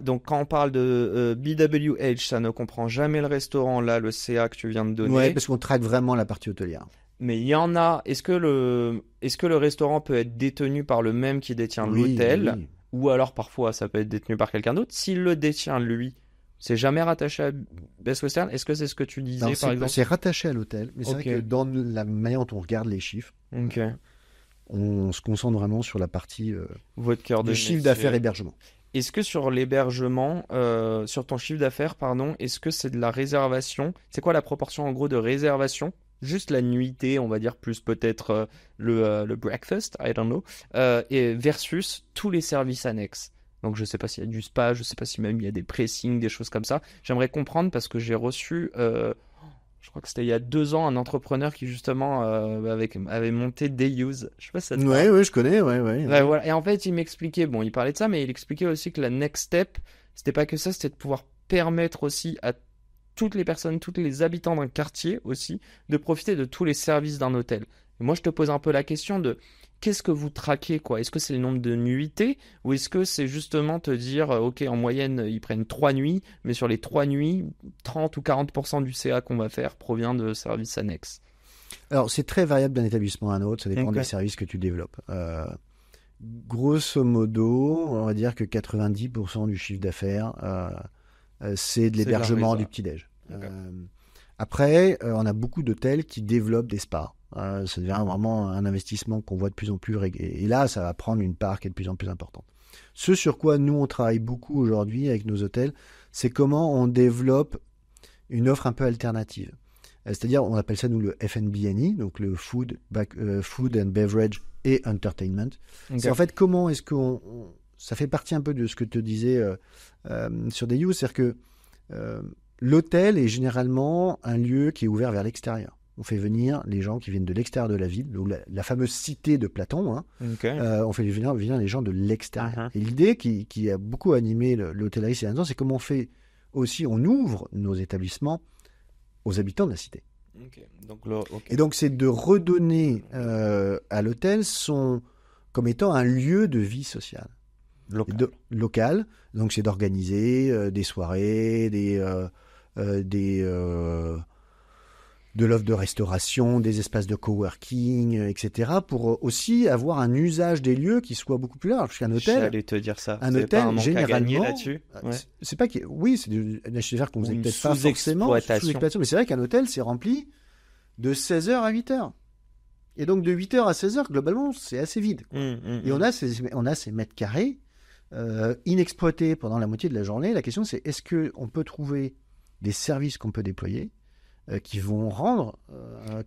donc quand on parle de BWH, ça ne comprend jamais le restaurant, là, le CA que tu viens de donner. Oui, parce qu'on traite vraiment la partie hôtelière. Mais il y en a. Est-ce que le restaurant peut être détenu par le même qui détient l'hôtel, oui. ou alors parfois ça peut être détenu par quelqu'un d'autre? S'il le détient lui, c'est jamais rattaché à Best Western? Est-ce que c'est ce que tu disais Non, par exemple? c'est rattaché à l'hôtel, mais c'est Ok. vrai que dans la manière dont on regarde les chiffres, Ok. on se concentre vraiment sur la partie Votre cœur de du chiffre métier. d'affaires hébergement. Est-ce que sur l'hébergement, sur ton chiffre d'affaires, pardon, est-ce que c'est de la réservation? C'est quoi la proportion en gros de réservation? Juste la nuitée, on va dire, plus peut-être le breakfast, I don't know, et versus tous les services annexes. Donc je sais pas s'il y a du spa, je sais pas si même il y a des pressings, des choses comme ça. J'aimerais comprendre parce que j'ai reçu, je crois que c'était il y a 2 ans, un entrepreneur qui justement avait monté Dayuse. Je sais pas si ça te parle. Ouais, je connais, ouais. Ouais, voilà. Et en fait, il m'expliquait, bon, il parlait de ça, mais il expliquait aussi que la next step, c'était pas que ça, c'était de pouvoir permettre aussi à toutes les personnes, tous les habitants d'un quartier aussi, de profiter de tous les services d'un hôtel. Et moi, je te pose un peu la question de qu'est-ce que vous traquez, quoi? Est-ce que c'est le nombre de nuitées ou est-ce que c'est justement te dire, ok, en moyenne, ils prennent 3 nuits, mais sur les 3 nuits, 30 ou 40% du CA qu'on va faire provient de services annexes? Alors, c'est très variable d'un établissement à un autre, ça dépend Ok. des services que tu développes. Grosso modo, on va dire que 90% du chiffre d'affaires, c'est de C'est de la l'hébergement réserve. du petit-déj. Ok. Après, on a beaucoup d'hôtels qui développent des spas. Ça devient vraiment un investissement qu'on voit de plus en plus. Et là, ça va prendre une part qui est de plus en plus importante. Ce sur quoi nous, on travaille beaucoup aujourd'hui avec nos hôtels, c'est comment on développe une offre un peu alternative. C'est-à-dire, on appelle ça, nous, le F&B&E, donc le Food and Beverage et Entertainment. Ok. C'est en fait comment est-ce ça fait partie un peu de ce que te disais sur des use, c'est-à-dire que l'hôtel est généralement un lieu qui est ouvert vers l'extérieur. On fait venir les gens qui viennent de l'extérieur de la ville, donc la fameuse cité de Platon. Ok. On fait venir les gens de l'extérieur. Mhm. Et l'idée qui a beaucoup animé l'hôtellerie ces derniers temps, c'est comment on ouvre nos établissements aux habitants de la cité. Ok. Donc, ok. Et donc, c'est de redonner à l'hôtel comme étant un lieu de vie sociale. Local. Local. Donc, c'est d'organiser des soirées, de l'offre de restauration, des espaces de coworking, etc. pour aussi avoir un usage des lieux qui soit beaucoup plus large. Parce qu'un hôtel, J'allais te dire ça. un Vous avez pas hôtel un manque à gagner généralement, là-dessus? Ouais. c'est pas oui, c'est du HTFR qu'on Ou faisait une peut-être pas forcément sous-exploitation. mais c'est vrai qu'un hôtel c'est rempli de 16h à 8h. Et donc de 8h à 16h, globalement, c'est assez vide. Et on a ces mètres carrés inexploités pendant la moitié de la journée. La question c'est est-ce qu'on peut trouver des services qu'on peut déployer qui vont rendre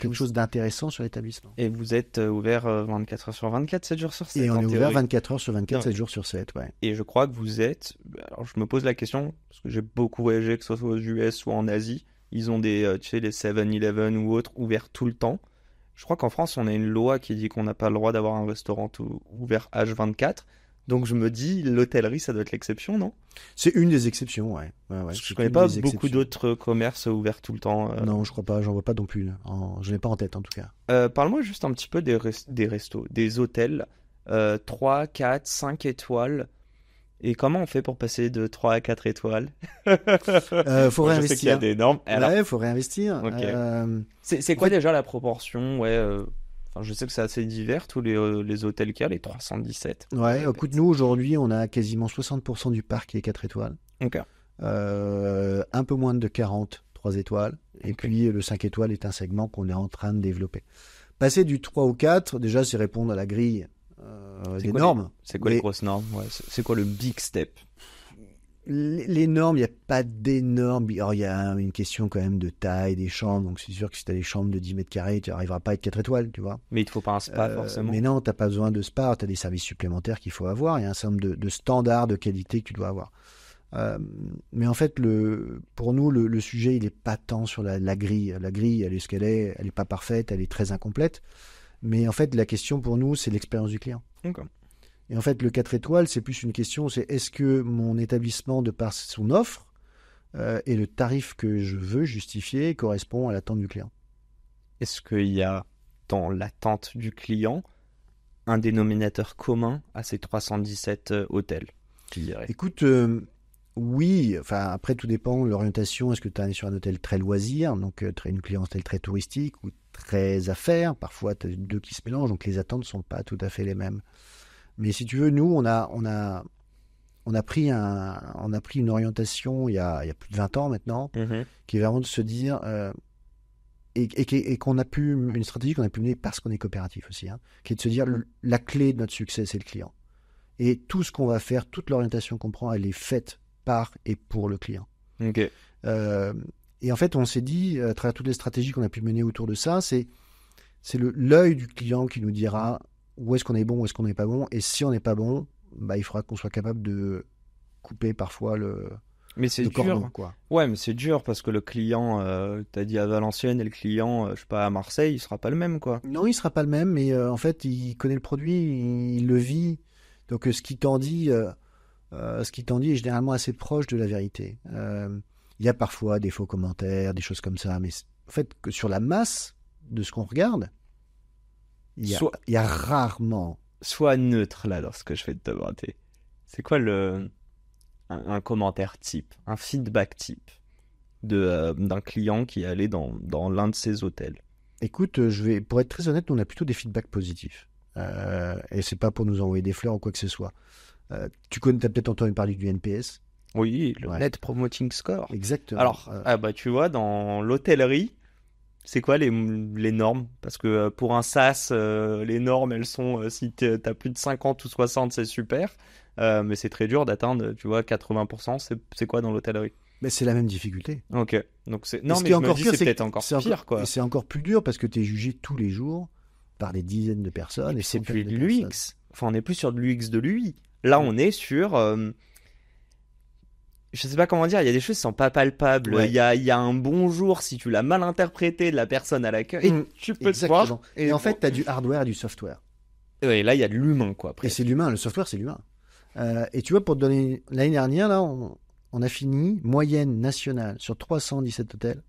quelque chose d'intéressant sur l'établissement. Et vous êtes ouvert 24 heures sur 24, 7 jours sur 7 Et on en est ouvert théorie. 24 heures sur 24, Non. 7 jours sur 7, ouais. Et je crois que vous êtes. Alors je me pose la question, parce que j'ai beaucoup voyagé, que ce soit aux US ou en Asie. Ils ont tu sais, les 7-Eleven ou autres ouverts tout le temps. Je crois qu'en France, on a une loi qui dit qu'on n'a pas le droit d'avoir un restaurant ouvert H24. Donc je me dis, l'hôtellerie, ça doit être l'exception, non? C'est une des exceptions, ouais. Parce que je connais pas beaucoup d'autres commerces ouverts tout le temps. Non, je crois pas, j'en vois pas non plus. Là. Je l'ai pas en tête en tout cas. Parle-moi juste un petit peu des restos, des hôtels, 3, 4, 5 étoiles. Et comment on fait pour passer de 3 à 4 étoiles? Faut Moi, je sais qu'il y a réinvestir. des normes. Alors, Ouais, faut réinvestir. ok. C'est quoi déjà la proportion? Ouais, enfin, je sais que c'est assez divers, tous les hôtels qu'il y a, les 317. Ouais, écoute, nous aujourd'hui, on a quasiment 60% du parc qui est 4 étoiles. Ok. Un peu moins de 40, 3 étoiles. Et Ok. puis le 5 étoiles est un segment qu'on est en train de développer. Passer du 3 au 4, déjà, c'est répondre à la grille des normes. C'est quoi les Mais grosses normes? Ouais, c'est quoi le big step? les normes, il n'y a pas d'énormes. Alors, il y a une question quand même de taille des chambres. Donc, c'est sûr que si tu as des chambres de 10 mètres carrés, tu n'arriveras pas à être 4 étoiles, tu vois. Mais il te faut pas un spa forcément. Mais non, tu n'as pas besoin de spa. Tu as des services supplémentaires qu'il faut avoir. Il y a un certain nombre de standards de qualité que tu dois avoir. Mais en fait, pour nous, le sujet, il n'est pas tant sur la grille. La grille, elle est ce qu'elle est. Elle n'est pas parfaite. Elle est très incomplète. Mais en fait, la question pour nous, c'est l'expérience du client. Ok. Et en fait, le 4 étoiles, c'est plus une question, c'est est-ce que mon établissement, de par son offre, et le tarif que je veux justifier correspond à l'attente du client. Est-ce qu'il y a dans l'attente du client un dénominateur commun à ces 317 hôtels, tu dirais? Écoute, oui, enfin après tout dépend de l'orientation. Est-ce que tu es sur un hôtel très loisir, donc une clientèle très touristique, ou très affaires. Parfois, tu as deux qui se mélangent, donc les attentes ne sont pas tout à fait les mêmes. Mais si tu veux, nous, on a pris une orientation il y a plus de 20 ans maintenant, qui est vraiment de se dire, et qu'on a pu, une stratégie qu'on a pu mener parce qu'on est coopératif aussi, qui est de se dire, la clé de notre succès, c'est le client. Et tout ce qu'on va faire, toute l'orientation qu'on prend, elle est faite par et pour le client. Ok. Et en fait, on s'est dit, à travers toutes les stratégies qu'on a pu mener autour de ça, c'est l'œil du client qui nous dira où est-ce qu'on est bon, où est-ce qu'on n'est pas bon. Et si on n'est pas bon, il faudra qu'on soit capable de couper parfois le cordon, quoi. Ouais, mais c'est dur parce que le client, t'as dit à Valenciennes, et le client, je sais pas, à Marseille, il sera pas le même, quoi. Non, il sera pas le même, mais en fait, il connaît le produit, il le vit. Donc, ce qu'il t'en dit est généralement assez proche de la vérité. Il y a parfois des faux commentaires, des choses comme ça, mais en fait, que sur la masse de ce qu'on regarde, il y a rarement... Sois neutre, là, dans ce que je vais te demander. C'est quoi un commentaire type, un feedback type d'un client qui est allé dans l'un de ces hôtels? Écoute, pour être très honnête, nous, on a plutôt des feedbacks positifs. Et c'est pas pour nous envoyer des fleurs ou quoi que ce soit. Tu as peut-être entendu parler du NPS. Oui, le Net Promoting Score. Exactement. Alors, tu vois, dans l'hôtellerie, c'est quoi les normes? Parce que pour un SaaS, les normes, elles sont, si t'as plus de 50 ou 60, c'est super. Mais c'est très dur d'atteindre, tu vois, 80%. C'est quoi dans l'hôtellerie? Mais c'est la même difficulté. Ok. Donc non, mais je me dis, c'est peut-être encore pire, quoi. Et c'est encore plus dur parce que tu es jugé tous les jours par des dizaines de personnes. Et c'est plus de l'UX. Enfin, on n'est plus sur de l'UX de l'UI. Là, on est sur... je sais pas comment dire, il y a des choses qui sont pas palpables. Il y a un bonjour, si tu l'as mal interprété de la personne à l'accueil, tu peux te voir. Et en fait, tu as du hardware et du software. Et là, il y a de l'humain, quoi. Et c'est l'humain, le software, c'est l'humain. Et tu vois, pour te donner... L'année dernière, là, on a fini, moyenne nationale, sur 317 hôtels,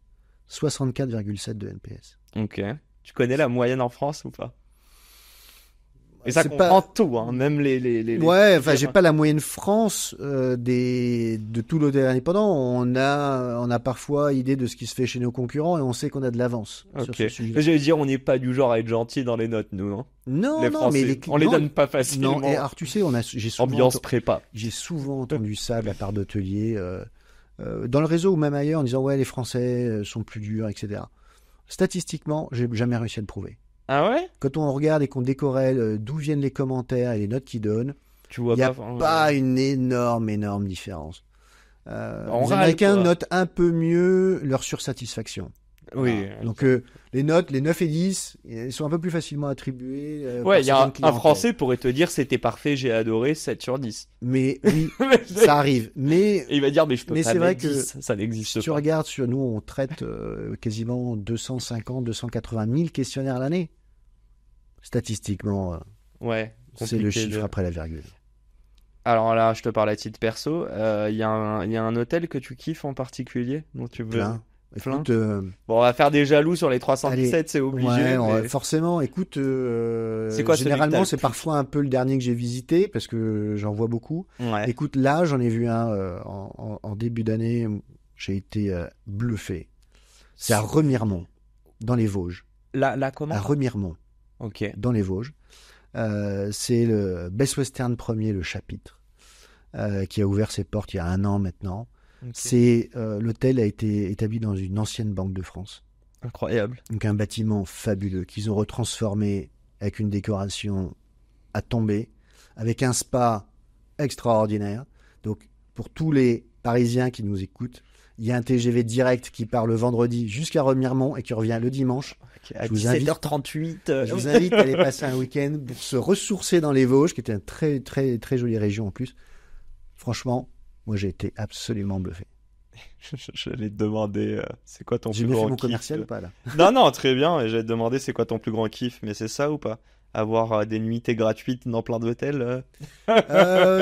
64,7 de NPS. Ok. Tu connais la moyenne en France ou pas? Et ça comprend tout, hein, même les... Ouais, enfin, j'ai pas la moyenne France de tout l'hôtel indépendant. On a parfois idée de ce qui se fait chez nos concurrents et on sait qu'on a de l'avance sur ce sujet. Mais j'allais dire, on n'est pas du genre à être gentil dans les notes, nous, hein. Non, les Français, mais on les donne pas facilement. Non, et alors tu sais, j'ai souvent ambiance prépa. J'ai souvent entendu ça de la part d'hôteliers dans le réseau ou même ailleurs en disant ouais, les Français sont plus durs, etc. Statistiquement, j'ai jamais réussi à le prouver. Ah ouais? Quand on regarde et qu'on décorrèle d'où viennent les commentaires et les notes qu'ils donnent, il n'y a pas une énorme différence. Les Américains notent un peu mieux leur sursatisfaction. Oui. Donc les notes, les 9 et 10, ils sont un peu plus facilement attribués. Ouais, il y a un Français pourrait te dire c'était parfait, j'ai adoré, 7 sur 10. Mais oui, ça arrive. Mais et il va dire mais je peux pas c'est vrai mettre 10, ça n'existe pas. Si tu regardes sur nous, on traite quasiment 250, 280 000 questionnaires à l'année. Statistiquement, c'est le chiffre après la virgule. Alors là, je te parle à titre perso. Il y a un hôtel que tu kiffes en particulier dont tu veux... Plein. Écoute, bon, on va faire des jaloux sur les 317, c'est obligé. Ouais, forcément. Écoute, c'est quoi, généralement, c'est parfois un peu le dernier que j'ai visité parce que j'en vois beaucoup. Ouais. Écoute, là, j'en ai vu un en début d'année. J'ai été bluffé. C'est à Remiremont, dans les Vosges. Là, comment? À Remiremont. Ok. Dans les Vosges. C'est le Best Western Premier, le chapitre, qui a ouvert ses portes il y a 1 an maintenant. Okay. L'hôtel a été établi dans une ancienne banque de France. Incroyable. Donc un bâtiment fabuleux qu'ils ont retransformé avec une décoration à tomber, avec un spa extraordinaire. Donc pour tous les Parisiens qui nous écoutent, il y a un TGV direct qui part le vendredi jusqu'à Remiremont et qui revient le dimanche. À 17h38. Je vous invite à aller passer un week-end pour se ressourcer dans les Vosges, qui était une très, très, très jolie région en plus. Franchement, moi j'ai été absolument bluffé. J'allais te demander, c'est quoi ton plus grand kiff? J'ai fait mon commercial ou pas là? Non, très bien. J'allais te demander, c'est quoi ton plus grand kiff? Mais c'est ça ou pas? Avoir des nuitées gratuites dans plein d'hôtels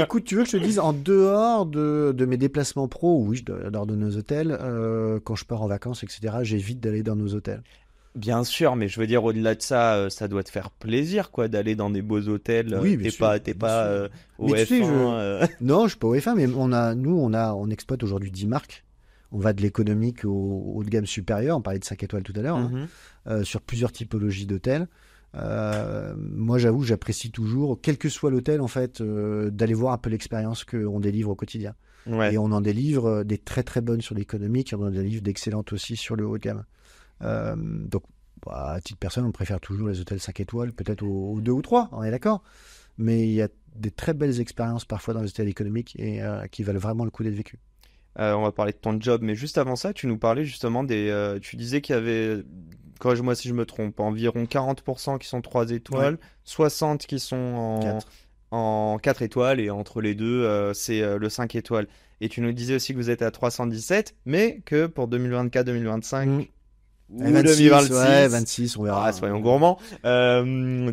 Écoute, tu veux que je te dise, en dehors de mes déplacements pro, oui, j'adore de nos hôtels, quand je pars en vacances, etc., j'évite d'aller dans nos hôtels. Bien sûr, mais je veux dire, au-delà de ça, ça doit te faire plaisir, quoi, d'aller dans des beaux hôtels. Oui, t'es pas au F1. Non, je suis pas au F1, mais on exploite aujourd'hui 10 marques. On va de l'économique au haut de gamme supérieur. On parlait de 5 étoiles tout à l'heure, sur plusieurs typologies d'hôtels. Moi, j'avoue, j'apprécie toujours, quel que soit l'hôtel, en fait, d'aller voir un peu l'expérience qu'on délivre au quotidien. Ouais. Et on en délivre des très très bonnes sur l'économique, et on en délivre d'excellentes aussi sur le haut de gamme. Donc, à titre personnel, on préfère toujours les hôtels 5 étoiles, peut-être aux 2 ou 3, on est d'accord. Mais il y a des très belles expériences parfois dans les hôtels économiques et qui valent vraiment le coup d'être vécues. On va parler de ton job, mais juste avant ça, tu nous parlais justement tu disais qu'il y avait, corrige-moi si je me trompe, environ 40% qui sont 3 étoiles, 60 qui sont en 4 étoiles, et entre les deux, c'est le 5 étoiles. Et tu nous disais aussi que vous êtes à 317, mais que pour 2024-2025 ou 26, 2026, ouais, 26, on verra. soyons gourmands,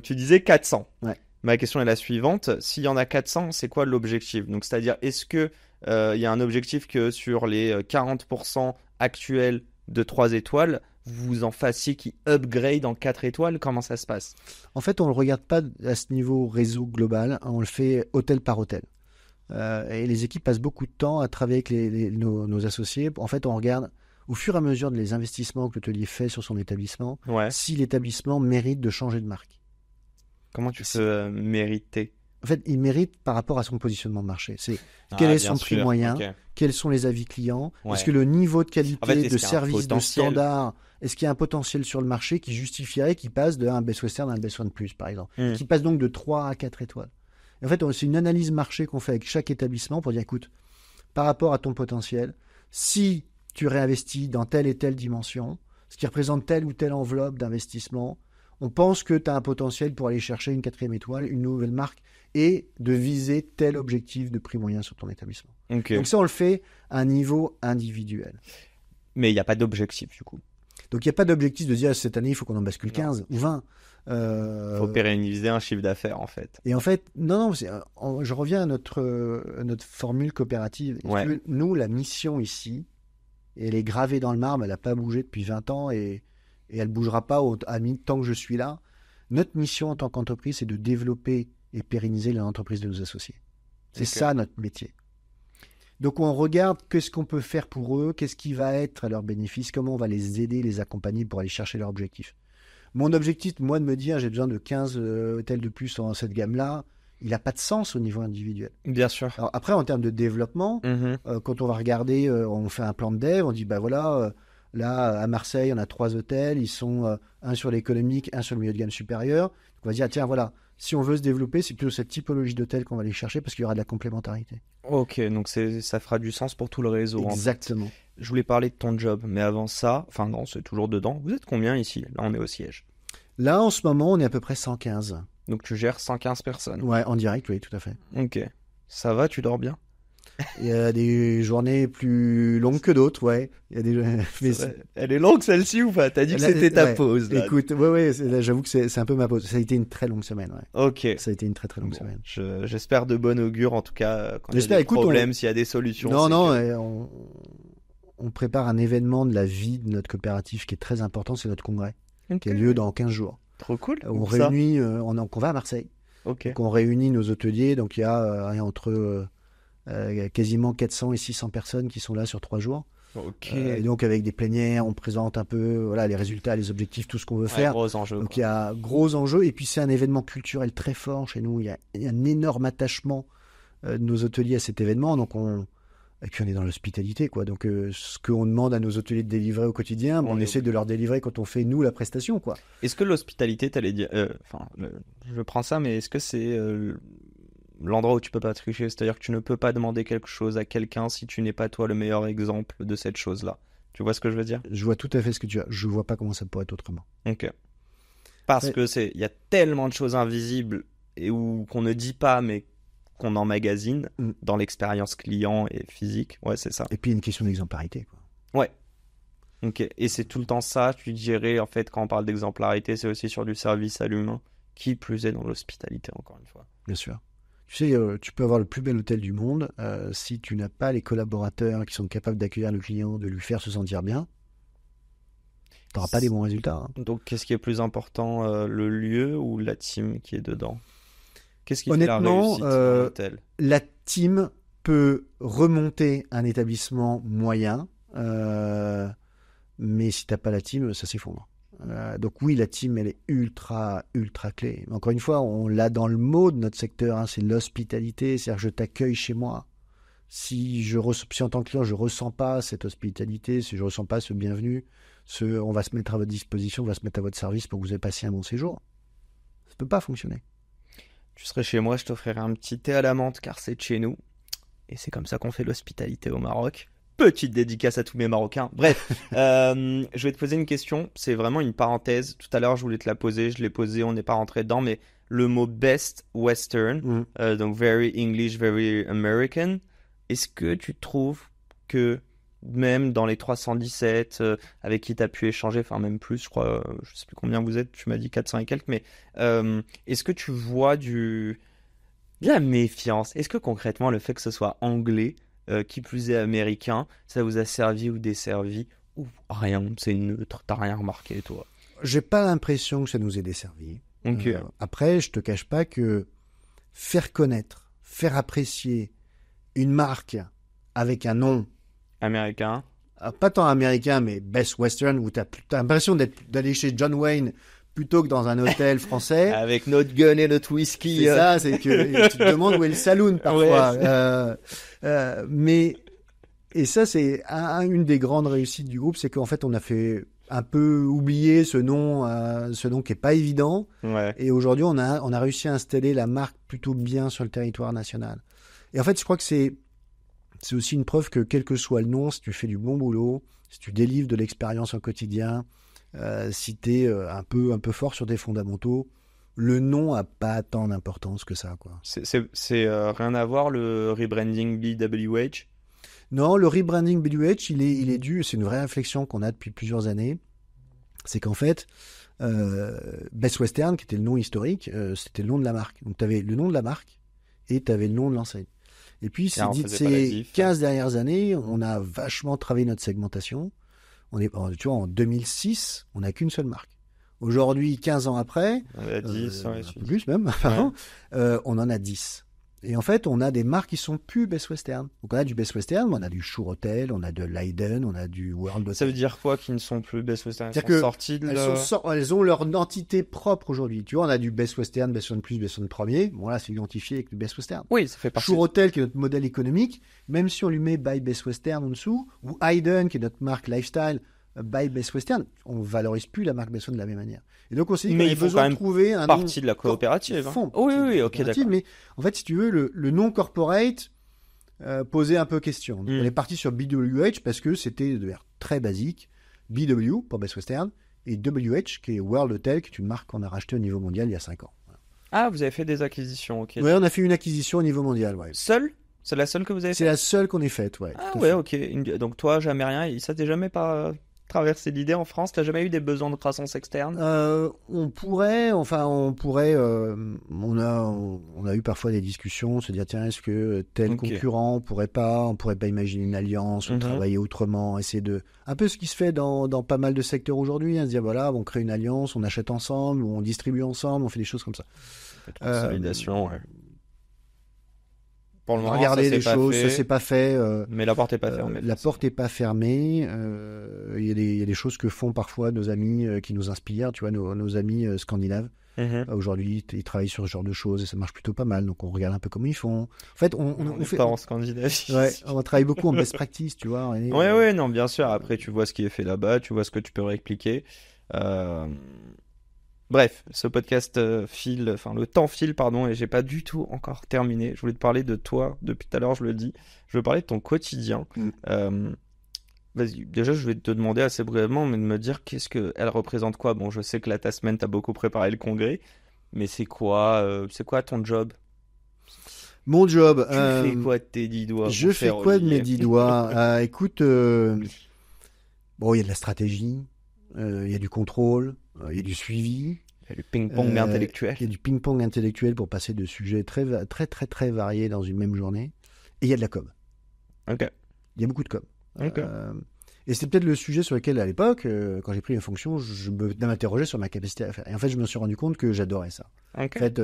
tu disais 400. Ouais. Ma question est la suivante. S'il y en a 400, c'est quoi l'objectif? Donc, c'est-à-dire, est-ce que il y a un objectif que sur les 40% actuels de 3 étoiles, vous en fassiez qui upgrade en 4 étoiles? Comment ça se passe? En fait, on ne le regarde pas à ce niveau réseau global, on le fait hôtel par hôtel. Et les équipes passent beaucoup de temps à travailler avec nos associés. En fait, on regarde au fur et à mesure des investissements que l'hôtelier fait sur son établissement, si l'établissement mérite de changer de marque. Comment tu peux mériter? En fait, il mérite par rapport à son positionnement de marché. C'est quel est son prix moyen, quels sont les avis clients, est-ce que le niveau de qualité, de service, de standard, est-ce qu'il y a un potentiel sur le marché qui justifierait qu'il passe de un Best Western à un Best One Plus, par exemple, qui passe donc de 3 à 4 étoiles. Et en fait, c'est une analyse marché qu'on fait avec chaque établissement pour dire, écoute, par rapport à ton potentiel, si tu réinvestis dans telle et telle dimension, ce qui représente telle ou telle enveloppe d'investissement, on pense que tu as un potentiel pour aller chercher une 4e étoile, une nouvelle marque, et de viser tel objectif de prix moyen sur ton établissement. Okay. Donc ça, on le fait à un niveau individuel. Mais il n'y a pas d'objectif, du coup. Donc il n'y a pas d'objectif de dire, cette année, il faut qu'on en bascule 15 ou 20. Il faut pérenniser un chiffre d'affaires, en fait. Et en fait, non, je reviens à notre formule coopérative. Ouais. Nous, la mission ici, elle est gravée dans le marbre, elle n'a pas bougé depuis 20 ans et elle ne bougera pas tant que je suis là. Notre mission en tant qu'entreprise, c'est de développer et pérenniser l'entreprise de nos associés. C'est ça notre métier. Donc on regarde qu'est-ce qu'on peut faire pour eux, qu'est-ce qui va être à leur bénéfice, comment on va les aider, les accompagner pour aller chercher leur objectif. Mon objectif, moi, de me dire j'ai besoin de 15 hôtels de plus dans cette gamme-là, il n'a pas de sens au niveau individuel. Bien sûr. Alors après, en termes de développement, quand on va regarder, on fait un plan de dev, on dit bah voilà, là à Marseille, on a 3 hôtels, ils sont un sur l'économique, un sur le milieu de gamme supérieur. Donc on va dire tiens voilà, si on veut se développer, c'est plutôt cette typologie d'hôtel qu'on va aller chercher parce qu'il y aura de la complémentarité. Ok, donc ça fera du sens pour tout le réseau. Exactement. En fait. Je voulais parler de ton job, mais avant ça, enfin non, c'est toujours dedans. Vous êtes combien ici? Là, on est au siège. Là, en ce moment, on est à peu près 115. Donc tu gères 115 personnes. Ouais, en direct, oui, tout à fait. Ok. Ça va, tu dors bien? Il y a des journées plus longues que d'autres, ouais. Il y a Elle est longue celle-ci ou pas? T'as dit que c'était ta pause. Là. Écoute, ouais, j'avoue que c'est un peu ma pause. Ça a été une très longue semaine, ouais. Ok. Ça a été une très très longue semaine. J'espère de bon augure, en tout cas, quand il y a des problèmes, s'il y a des solutions. Non, on prépare un événement de la vie de notre coopérative qui est très important, c'est notre congrès, qui a lieu dans 15 jours. Trop cool. On réunit, on va à Marseille. Ok. Donc on réunit nos hôteliers, donc il y a entre quasiment 400 et 600 personnes qui sont là sur 3 jours. Ok. Et donc avec des plénières, on présente un peu les résultats, les objectifs, tout ce qu'on veut faire. Gros enjeux. Donc il y a gros enjeux et puis c'est un événement culturel très fort chez nous. Il y a un énorme attachement de nos hôteliers à cet événement. Donc et puis on est dans l'hospitalité, quoi. Donc ce qu'on demande à nos hôteliers de délivrer au quotidien, on essaie de leur délivrer quand on fait nous la prestation, quoi. Est-ce que l'hospitalité, t'allais dire, je prends ça, mais est-ce que c'est l'endroit où tu peux pas tricher, c'est-à-dire que tu ne peux pas demander quelque chose à quelqu'un si tu n'es pas toi le meilleur exemple de cette chose-là? Tu vois ce que je veux dire? Je vois tout à fait ce que tu as. Je vois pas comment ça pourrait être autrement. Ok. Parce que il y a tellement de choses invisibles et qu'on ne dit pas, mais qu'on emmagasine dans l'expérience client et physique. Ouais, c'est ça. Et puis il y a une question d'exemplarité, quoi. Ouais. Ok. Et c'est tout le temps ça, tu dirais, en fait, quand on parle d'exemplarité, c'est aussi sur du service à l'humain, qui plus est dans l'hospitalité, encore une fois. Bien sûr. Tu sais, tu peux avoir le plus bel hôtel du monde, si tu n'as pas les collaborateurs qui sont capables d'accueillir le client, de lui faire se sentir bien, tu n'auras pas des bons résultats. Hein. Donc, qu'est-ce qui est plus important, le lieu ou la team qui est dedans? Qu'est-ce qui fait la réussite de l'hôtel? La team peut remonter un établissement moyen mais si t'as pas la team, ça s'effondre. Donc oui, la team, elle est ultra, ultra clé. Encore une fois, on l'a dans le mot de notre secteur, hein, c'est l'hospitalité, c'est-à-dire je t'accueille chez moi. Si en tant que client, je ressens pas cette hospitalité, si je ressens pas ce bienvenu, on va se mettre à votre disposition, on va se mettre à votre service pour que vous ayez passé un bon séjour. Ça peut pas fonctionner. Tu serais chez moi, je t'offrirais un petit thé à la menthe car c'est de chez nous. Et c'est comme ça qu'on fait l'hospitalité au Maroc. Petite dédicace à tous mes Marocains. Bref, je vais te poser une question. C'est vraiment une parenthèse. Tout à l'heure, je voulais te la poser. Je l'ai posée, on n'est pas rentré dedans. Mais le mot best western, donc very English, very American. Est-ce que tu trouves que même dans les 317 avec qui tu as pu échanger, enfin même plus, je crois, je sais plus combien vous êtes, tu m'as dit 400 et quelques, mais est-ce que tu vois de la méfiance? Est-ce que concrètement le fait que ce soit anglais, qui plus est américain, ça vous a servi ou desservi? Ou rien, c'est neutre, t'as rien remarqué toi? J'ai pas l'impression que ça nous ait desservi. Okay. Après, je te cache pas que faire connaître, faire apprécier une marque avec un nom américain, pas tant américain, mais Best Western, où t'as l'impression d'aller chez John Wayne plutôt que dans un hôtel français. Avec notre gun et notre whisky. C'est ça, c'est que tu te demandes où est le saloon parfois. Ouais, et ça, c'est une des grandes réussites du groupe, c'est qu'en fait, on a fait un peu oublier ce nom qui est pas évident. Ouais. Et aujourd'hui, on a réussi à installer la marque plutôt bien sur le territoire national. Et en fait, je crois que c'est aussi une preuve que quel que soit le nom, si tu fais du bon boulot, si tu délivres de l'expérience au quotidien, si tu es un peu fort sur tes fondamentaux, le nom n'a pas tant d'importance que ça, quoi. C'est rien à voir le rebranding BWH? Non, le rebranding BWH, il est dû, c'est une vraie réflexion qu'on a depuis plusieurs années. C'est qu'en fait, Best Western, qui était le nom historique, c'était le nom de la marque. Donc tu avais le nom de la marque et tu avais le nom de l'enseigne. Et puis, ces 15 dernières années, on a vachement travaillé notre segmentation. Tu vois, en 2006, on n'a qu'une seule marque. Aujourd'hui, 15 ans après, on a 10, un peu plus même, on en a 10. Et en fait, on a des marques qui sont plus Best Western. Donc, on a du Best Western, on a du Shure Hotel, on a de Leiden, on a du World Hotel. Ça veut dire quoi qu'ils ne sont plus Best Western? Elles ont leur identité propre aujourd'hui. Tu vois, on a du Best Western, Best Western Plus, Best Western Premier. Bon, là, c'est identifié avec le Best Western. Oui, ça fait partie. Shure Hotel, qui est notre modèle économique, même si on lui met By Best Western en dessous, ou Leiden, qui est notre marque lifestyle, By Best Western, on valorise plus la marque Best Western de la même manière. Et donc on s'est dit qu'il y avait besoin de trouver un partie de la coopérative. Oui, ok, d'accord. Mais en fait, si tu veux, le nom corporate posait un peu question. Donc, on est parti sur BWH parce que c'était de manière très basique. BW pour Best Western et WH qui est World Hotel, qui est une marque qu'on a rachetée au niveau mondial il y a 5 ans. Ah, vous avez fait des acquisitions, ok. Oui, on a fait une acquisition au niveau mondial, ouais. Seule? C'est la seule que vous avez faite? C'est la seule qu'on ait faite, ouais. Ah ouais, ok. Donc toi, jamais rien. Ça t'est jamais pas traversé l'idée en France? T'as jamais eu des besoins de croissance externe? On a eu parfois des discussions, se dire tiens, est-ce que tel concurrent on pourrait pas imaginer une alliance, ou travailler autrement, essayer de un peu ce qui se fait dans pas mal de secteurs aujourd'hui, se dire voilà, on crée une alliance, on achète ensemble, ou on distribue ensemble, on fait des choses comme ça. Consolidation, ouais. Pour le moment, regarder les choses, ça s'est pas fait. Mais la porte n'est pas fermée. La porte n'est pas fermée. Il y a des choses que font parfois nos amis qui nous inspirent. Tu vois, nos amis scandinaves. Aujourd'hui, ils travaillent sur ce genre de choses et ça marche plutôt pas mal. Donc, on regarde un peu comment ils font. En fait, on fait. Pas en Scandinavie. Ouais, on travaille beaucoup en best practice, tu vois. Ouais, non, bien sûr. Après, tu vois ce qui est fait là-bas, tu vois ce que tu peux réexpliquer. Bref, ce podcast le temps file, pardon, et j'ai pas du tout encore terminé. Je voulais te parler de toi, depuis tout à l'heure, je le dis. Je veux parler de ton quotidien. Vas-y, déjà, je vais te demander assez brièvement, mais de me dire elle représente quoi? Bon, je sais que là, ta semaine, t'as beaucoup préparé le congrès, mais c'est quoi ton job? Mon job. Tu fais quoi de tes 10 doigts? Je fais quoi de mes 10 doigts? Écoute, bon, il y a de la stratégie, il y a du contrôle, il y a du suivi. Il y a du ping-pong intellectuel. Il y a du ping-pong intellectuel pour passer de sujets très, très, très, très variés dans une même journée. Et il y a de la com. Ok. Il y a beaucoup de com. Okay. Et c'était peut-être le sujet sur lequel, à l'époque, quand j'ai pris mes fonctions, je m'interrogeais sur ma capacité à faire. Et en fait, je me suis rendu compte que j'adorais ça. Okay. En fait,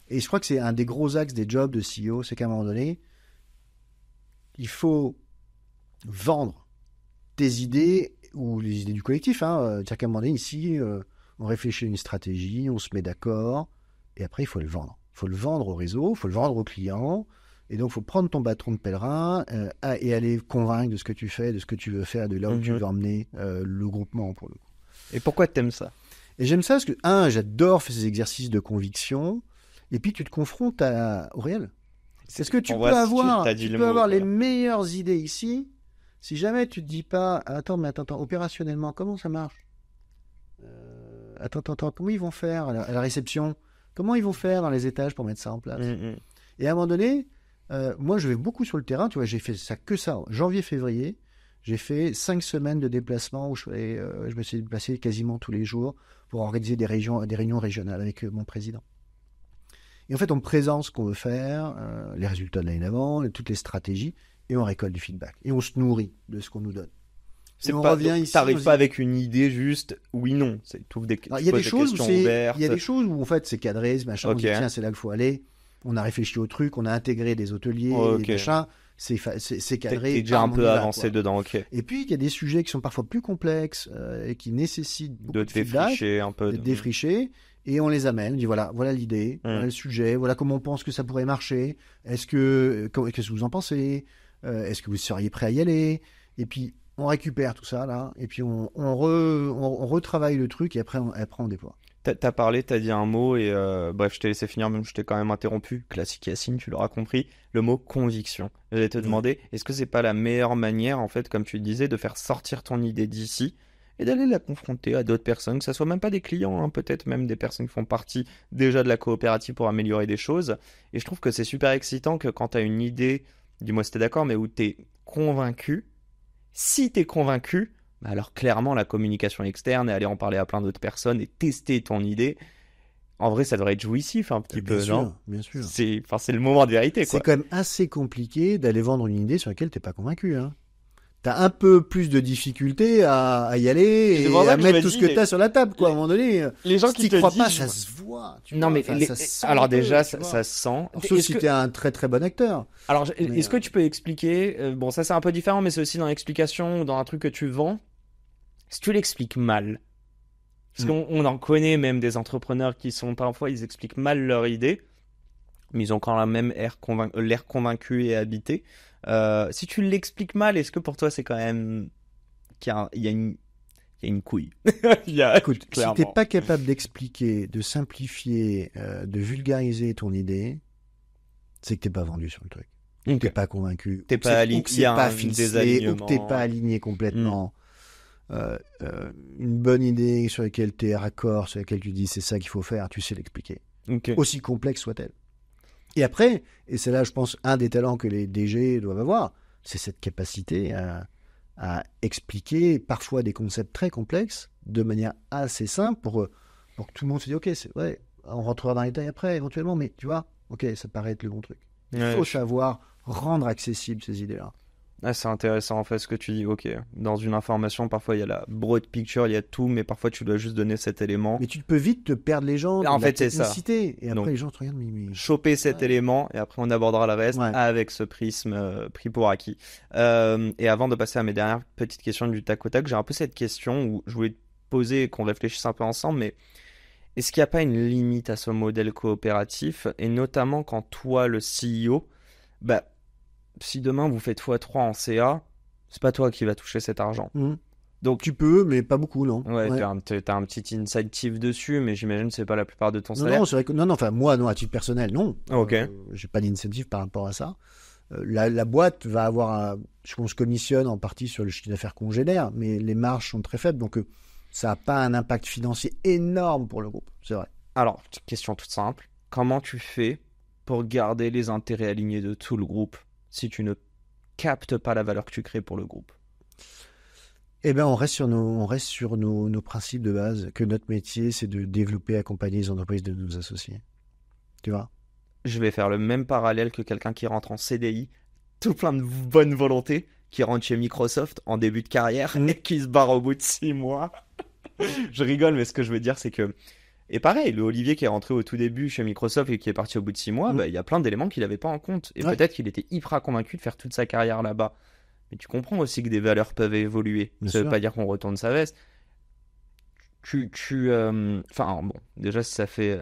et je crois que c'est un des gros axes des jobs de CEO, c'est qu'à un moment donné, il faut vendre tes idées ou les idées du collectif. C'est-à-dire qu'à un moment donné, ici, on réfléchit à une stratégie, on se met d'accord, et après, il faut le vendre. Il faut le vendre au réseau, il faut le vendre aux clients. Et donc, il faut prendre ton bâton de pèlerin et aller convaincre de ce que tu fais, de ce que tu veux faire, de là où tu veux emmener le groupement, pour le coup. Et pourquoi tu aimes ça? Et j'aime ça parce que, j'adore faire ces exercices de conviction, et puis tu te confrontes au réel. C'est ce que tu peux avoir les meilleures idées ici, si jamais tu te dis pas, attends, opérationnellement, comment ça marche? Attends, comment ils vont faire à la réception? Comment ils vont faire dans les étages pour mettre ça en place? Et à un moment donné, moi je vais beaucoup sur le terrain, tu vois, j'ai fait ça, janvier-février, j'ai fait 5 semaines de déplacement où je me suis déplacé quasiment tous les jours pour organiser des réunions régionales avec mon président. Et en fait, on me présente ce qu'on veut faire, les résultats de l'année d'avant, toutes les stratégies, et on récolte du feedback. Et on se nourrit de ce qu'on nous donne. T'arrives pas avec une idée juste oui/non. Il y a des choses où en fait c'est cadré, machin. On dit tiens, c'est là qu'il faut aller. On a réfléchi au truc, on a intégré des ateliers, des machins. C'est cadré. T'es déjà un peu avancé dedans, ok. Et puis il y a des sujets qui sont parfois plus complexes et qui nécessitent beaucoup de défricher un peu, de défricher. Et on les amène, on dit voilà l'idée, voilà le sujet, voilà comment on pense que ça pourrait marcher. Qu'est-ce que vous en pensez? Est-ce que vous seriez prêt à y aller? Et puis on récupère tout ça là, et puis on retravaille le truc et après on déploie. T'as dit un mot et bref, je t'ai laissé finir, même je t'ai quand même interrompu. Classique Yacine, tu l'auras compris. Le mot conviction. J'allais te demander, est-ce que c'est pas la meilleure manière, en fait, comme tu le disais, de faire sortir ton idée d'ici et d'aller la confronter à d'autres personnes, que ça soit même pas des clients, peut-être même des personnes qui font partie déjà de la coopérative pour améliorer des choses. Et je trouve que c'est super excitant que quand t'as une idée, dis-moi si t'es d'accord, mais où t'es convaincu, si t'es convaincu, alors clairement la communication externe et aller en parler à plein d'autres personnes et tester ton idée, en vrai ça devrait être jouissif un petit peu, non? Bien sûr. C'est le moment de vérité, quoi. C'est quand même assez compliqué d'aller vendre une idée sur laquelle t'es pas convaincu. T'as un peu plus de difficulté à y aller et à mettre tout ce que t'as sur la table, quoi. À un moment donné, les gens qui te croient disent, pas, ça se voit. Non, mais ça se sent alors déjà, ça se sent. Sauf si t'es un très très bon acteur. Alors, est-ce que tu peux expliquer, bon, ça c'est un peu différent, mais c'est aussi dans l'explication ou dans un truc que tu vends. Si tu l'expliques mal, parce qu'on en connaît même des entrepreneurs qui sont parfois, ils expliquent mal leur idée, mais ils ont quand même l'air convaincus et habités. Si tu l'expliques mal, est-ce que pour toi c'est quand même qu'il y a une couille? Écoute, si t'es pas capable d'expliquer, de simplifier, de vulgariser ton idée, c'est que t'es pas vendu sur le truc. Okay. T'es pas convaincu. T'es pas aligné. C'est pas ficelé, ou que t'es pas aligné complètement. Une bonne idée sur laquelle tu es raccord, sur laquelle tu dis c'est ça qu'il faut faire, tu sais l'expliquer. Okay. Aussi complexe soit-elle. Et après, et c'est là je pense un des talents que les DG doivent avoir, c'est cette capacité à expliquer parfois des concepts très complexes de manière assez simple pour que tout le monde se dise ok, on rentrera dans les détails après éventuellement, mais tu vois, ok, ça paraît être le bon truc. Il faut savoir rendre accessibles ces idées-là. Ah, c'est intéressant en fait ce que tu dis. Ok, dans une information, parfois il y a la broad picture, il y a tout, mais parfois tu dois juste donner cet élément. Mais tu peux vite te perdre les gens. En fait, c'est ça. Et après, donc, les gens te regardent. Mais... Choper cet élément et après on abordera le reste avec ce prisme pris pour acquis. Et avant de passer à mes dernières petites questions du tac au tac, j'ai un peu cette question où je voulais te poser et qu'on réfléchisse un peu ensemble, mais est-ce qu'il n'y a pas une limite à ce modèle coopératif et notamment quand toi, le CEO, si demain vous faites x3 en CA, c'est pas toi qui va toucher cet argent. Donc tu peux, mais pas beaucoup, non. Ouais. T'as un petit incentive dessus, mais j'imagine que c'est pas la plupart de ton salaire. Non, c'est vrai que enfin moi, non, à titre personnel, non. Ok. J'ai pas d'incentive par rapport à ça. La boîte va avoir, on se commissionne en partie sur le chiffre d'affaires qu'on génère, mais les marges sont très faibles, donc ça n'a pas un impact financier énorme pour le groupe, c'est vrai. Alors, question toute simple, comment tu fais pour garder les intérêts alignés de tout le groupe si tu ne captes pas la valeur que tu crées pour le groupe? Eh bien, on reste sur nos principes de base, que notre métier, c'est de développer, accompagner les entreprises de nos associés. Tu vois? Je vais faire le même parallèle que quelqu'un qui rentre en CDI, tout plein de bonne volonté, qui rentre chez Microsoft en début de carrière et qui se barre au bout de 6 mois. Je rigole, mais ce que je veux dire, c'est que... Et pareil, le Olivier qui est rentré au tout début chez Microsoft et qui est parti au bout de 6 mois, il y a plein d'éléments qu'il n'avait pas en compte. Et peut-être qu'il était hyper convaincu de faire toute sa carrière là-bas. Mais tu comprends aussi que des valeurs peuvent évoluer. Bien Ça veut sûr. pas dire qu'on retourne sa veste. Enfin, bon, déjà, si ça fait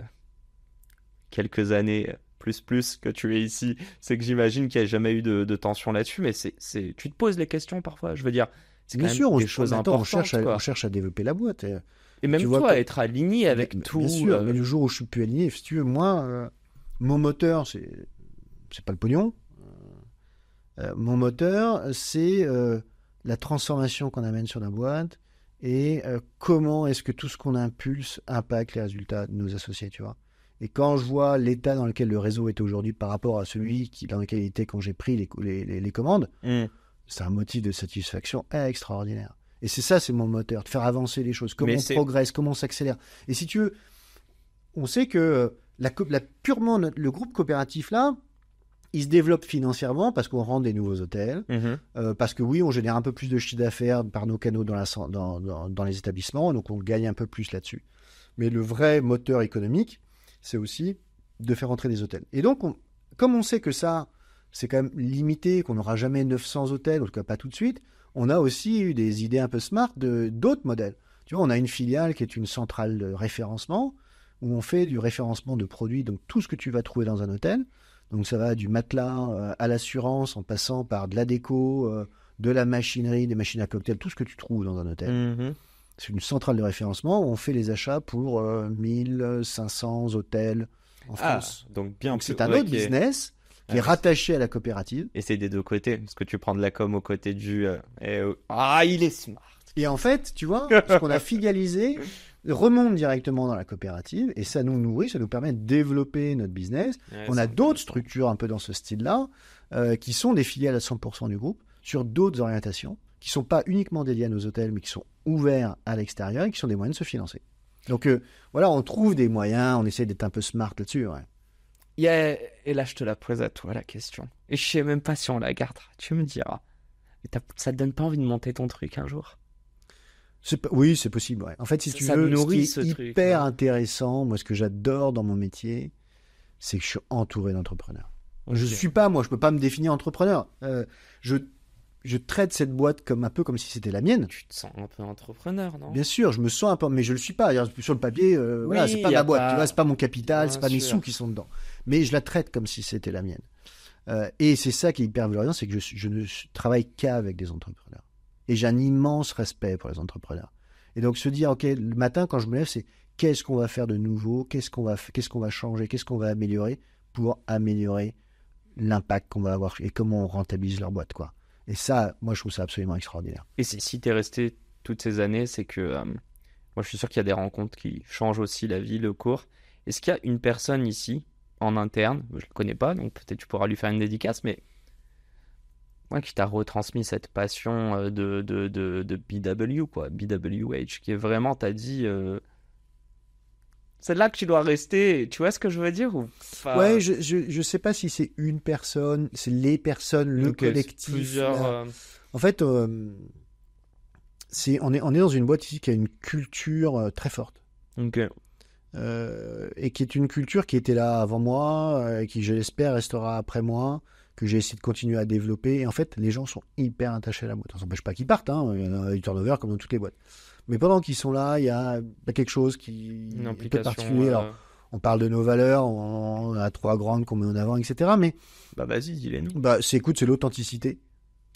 quelques années plus que tu es ici, c'est que j'imagine qu'il n'y a jamais eu de tension là-dessus, mais tu te poses les questions parfois. Je veux dire, c'est quand Bien même sûr, des choses attends, importantes, quoi. on cherche à développer la boîte. Et même Tu vois, toi, être aligné avec tout. Bien sûr, mais le jour où je suis plus aligné, si tu veux, moi, mon moteur, c'est pas le pognon. Mon moteur, c'est la transformation qu'on amène sur la boîte et comment est-ce que tout ce qu'on impulse impacte les résultats de nos associés, tu vois. Et quand je vois l'état dans lequel le réseau est aujourd'hui par rapport à celui dans lequel il était quand j'ai pris les commandes, c'est un motif de satisfaction extraordinaire. Et c'est mon moteur, de faire avancer les choses, comment on progresse, comment on s'accélère. Et si tu veux, on sait que purement le groupe coopératif là, il se développe financièrement parce qu'on rend des nouveaux hôtels, parce que oui, on génère un peu plus de chiffre d'affaires par nos canaux dans les établissements, donc on gagne un peu plus là-dessus. Mais le vrai moteur économique, c'est aussi de faire entrer des hôtels. Et donc, comme on sait que ça, c'est quand même limité, qu'on n'aura jamais 900 hôtels, en tout cas pas tout de suite, on a aussi eu des idées un peu smart d'autres modèles. Tu vois, on a une filiale qui est une centrale de référencement, où on fait du référencement de produits, donc tout ce que tu vas trouver dans un hôtel. Donc ça va du matelas à l'assurance, en passant par de la déco, de la machinerie, des machines à cocktail, tout ce que tu trouves dans un hôtel. C'est une centrale de référencement où on fait les achats pour 1500 hôtels en France. Donc c'est un autre business qui est rattaché à la coopérative. Et c'est des deux côtés, parce que tu prends de la com au côté du... il est smart. Et en fait, tu vois, ce qu'on a filialisé remonte directement dans la coopérative et ça nous nourrit, ça nous permet de développer notre business. On a d'autres structures un peu dans ce style-là qui sont des filiales à 100% du groupe sur d'autres orientations qui ne sont pas uniquement dédiées à nos hôtels mais qui sont ouverts à l'extérieur et qui sont des moyens de se financer. Donc voilà, on trouve des moyens, on essaie d'être un peu smart là-dessus. Ouais. Et là, je te la pose à toi, la question. Et je sais même pas si on la gardera. Tu me diras. Ça te donne pas envie de monter ton truc un jour? Oui, c'est possible. Ouais. En fait, si tu veux, ce qui est hyper intéressant, moi, ce que j'adore dans mon métier, c'est que je suis entouré d'entrepreneurs. Okay. Je suis pas, moi, je peux pas me définir entrepreneur. Je traite cette boîte un peu comme si c'était la mienne. Tu te sens un peu entrepreneur, non? Bien sûr, je me sens un peu, mais je le suis pas. Sur le papier, voilà, c'est pas ma boîte, tu vois, c'est pas mon capital, c'est pas mes sous qui sont dedans. Mais je la traite comme si c'était la mienne. Et c'est ça qui est hyper valorisant, c'est que je ne travaille qu'avec des entrepreneurs. Et j'ai un immense respect pour les entrepreneurs. Et donc se dire, ok, le matin quand je me lève, c'est qu'est-ce qu'on va faire de nouveau, qu'est-ce qu'on va changer, qu'est-ce qu'on va améliorer pour améliorer l'impact qu'on va avoir et comment on rentabilise leur boîte, quoi. Et ça, moi, je trouve ça absolument extraordinaire. Et si tu es resté toutes ces années, c'est que moi, je suis sûr qu'il y a des rencontres qui changent aussi la vie, le cours. Est-ce qu'il y a une personne ici, en interne, je ne le connais pas, donc peut-être tu pourras lui faire une dédicace, mais qui t'a retransmis cette passion de BW, quoi, BWH, qui est vraiment, t'as dit, c'est là que tu dois rester, tu vois ce que je veux dire ou... Ouais, je sais pas si c'est une personne, c'est les personnes, le collectif. Plusieurs... En fait, on est dans une boîte ici qui a une culture très forte. Ok. Et qui est une culture qui était là avant moi, et qui, je l'espère, restera après moi, que j'ai essayé de continuer à développer. Et en fait, les gens sont hyper attachés à la boîte. Ça n'empêche pas qu'ils partent, hein. Il y en a du turnover comme dans toutes les boîtes. Mais pendant qu'ils sont là, il y a quelque chose qui est un peu particulier. Alors, on parle de nos valeurs, on a 3 grandes qu'on met en avant, etc. Mais vas-y, dis-les-nous. C'est l'authenticité,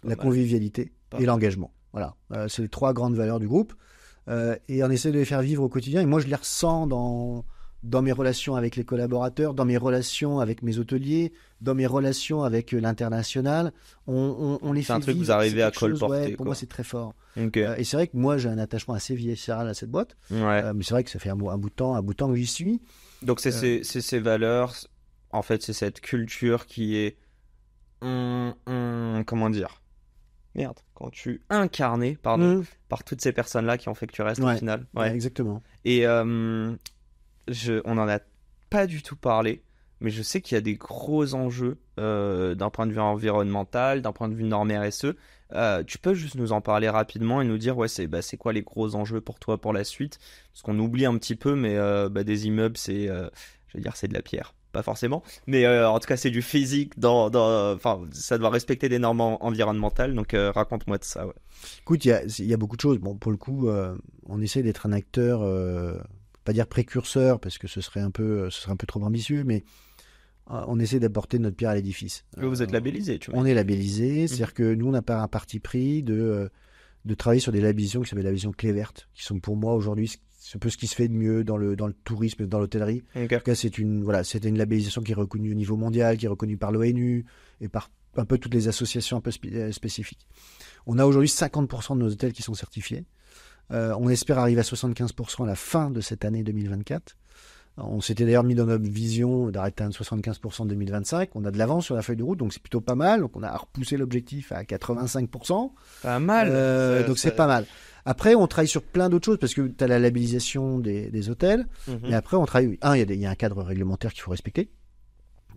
la convivialité et l'engagement. Voilà, c'est les 3 grandes valeurs du groupe. Et on essaie de les faire vivre au quotidien. Et moi, je les ressens dans mes relations avec les collaborateurs, dans mes relations avec mes hôteliers, dans mes relations avec l'international. On les fait vivre. C'est un truc que vous arrivez à colporter. Ouais, pour moi, c'est très fort. Okay. Et c'est vrai que moi, j'ai un attachement assez viscéral à cette boîte. Ouais. Mais c'est vrai que ça fait un bout de temps que j'y suis. Donc, c'est ces valeurs. En fait, c'est cette culture qui est... comment dire ? Merde, quand tu incarné par toutes ces personnes-là qui ont fait que tu restes au final. Ouais, exactement. Et on n'en a pas du tout parlé, mais je sais qu'il y a des gros enjeux d'un point de vue environnemental, d'un point de vue norme RSE. Tu peux juste nous en parler rapidement et nous dire c'est quoi les gros enjeux pour toi pour la suite? Parce qu'on oublie un petit peu, mais des immeubles, c'est de la pierre. pas forcément, mais en tout cas c'est du physique enfin ça doit respecter des normes environnementales, donc raconte-moi de ça. Ouais. Écoute, il y a beaucoup de choses. Bon, pour le coup, on essaie d'être un acteur, pas dire précurseur parce que ce serait un peu trop ambitieux, mais on essaie d'apporter notre pierre à l'édifice. Vous êtes labellisé, tu vois. On est labellisé, c'est-à-dire que nous on n'a pas un parti pris de travailler sur des labellisations qui s'appellent la labellisation clé verte, qui sont pour moi aujourd'hui c'est un peu ce qui se fait de mieux dans le tourisme, dans l'hôtellerie. Okay. En tout cas, c'était une labellisation qui est reconnue au niveau mondial, qui est reconnue par l'ONU et par un peu toutes les associations un peu spécifiques. On a aujourd'hui 50% de nos hôtels qui sont certifiés. On espère arriver à 75% à la fin de cette année 2024. On s'était d'ailleurs mis dans notre vision d'arrêter à 75% en 2025. On a de l'avance sur la feuille de route, donc c'est plutôt pas mal. Donc on a repoussé l'objectif à 85%. Pas mal. Donc c'est pas mal. Après, on travaille sur plein d'autres choses parce que tu as la labellisation des hôtels. Mais après, on travaille. Il y a un cadre réglementaire qu'il faut respecter.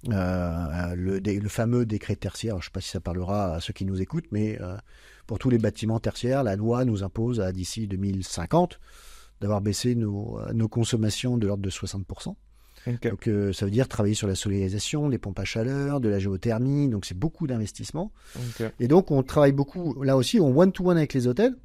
Le fameux décret tertiaire, je ne sais pas si ça parlera à ceux qui nous écoutent, mais pour tous les bâtiments tertiaires, la loi nous impose d'ici 2050 d'avoir baissé nos consommations de l'ordre de 60%. Okay. Donc ça veut dire travailler sur la solarisation, les pompes à chaleur, de la géothermie, donc c'est beaucoup d'investissements. Okay. Et donc on travaille beaucoup, là aussi, on one-to-one avec les hôtels,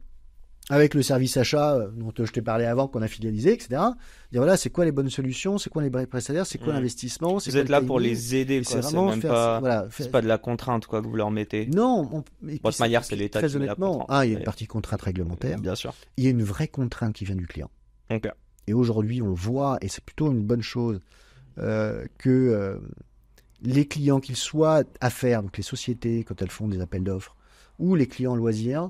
avec le service achat dont je t'ai parlé avant, qu'on a fidélisé, etc. Dire voilà, c'est quoi les bonnes solutions, c'est quoi les prestataires, c'est quoi l'investissement. Vous êtes là pour les aider, quoi. C'est même pas, c'est pas de la contrainte quoi, que vous leur mettez. Non. De toute manière, c'est l'État qui met la contrainte. Il y a une partie contrainte réglementaire. Bien sûr. Il y a une vraie contrainte qui vient du client. Okay. Et aujourd'hui, on voit, et c'est plutôt une bonne chose, que les clients, qu'ils soient affaires, donc les sociétés, quand elles font des appels d'offres, ou les clients loisirs,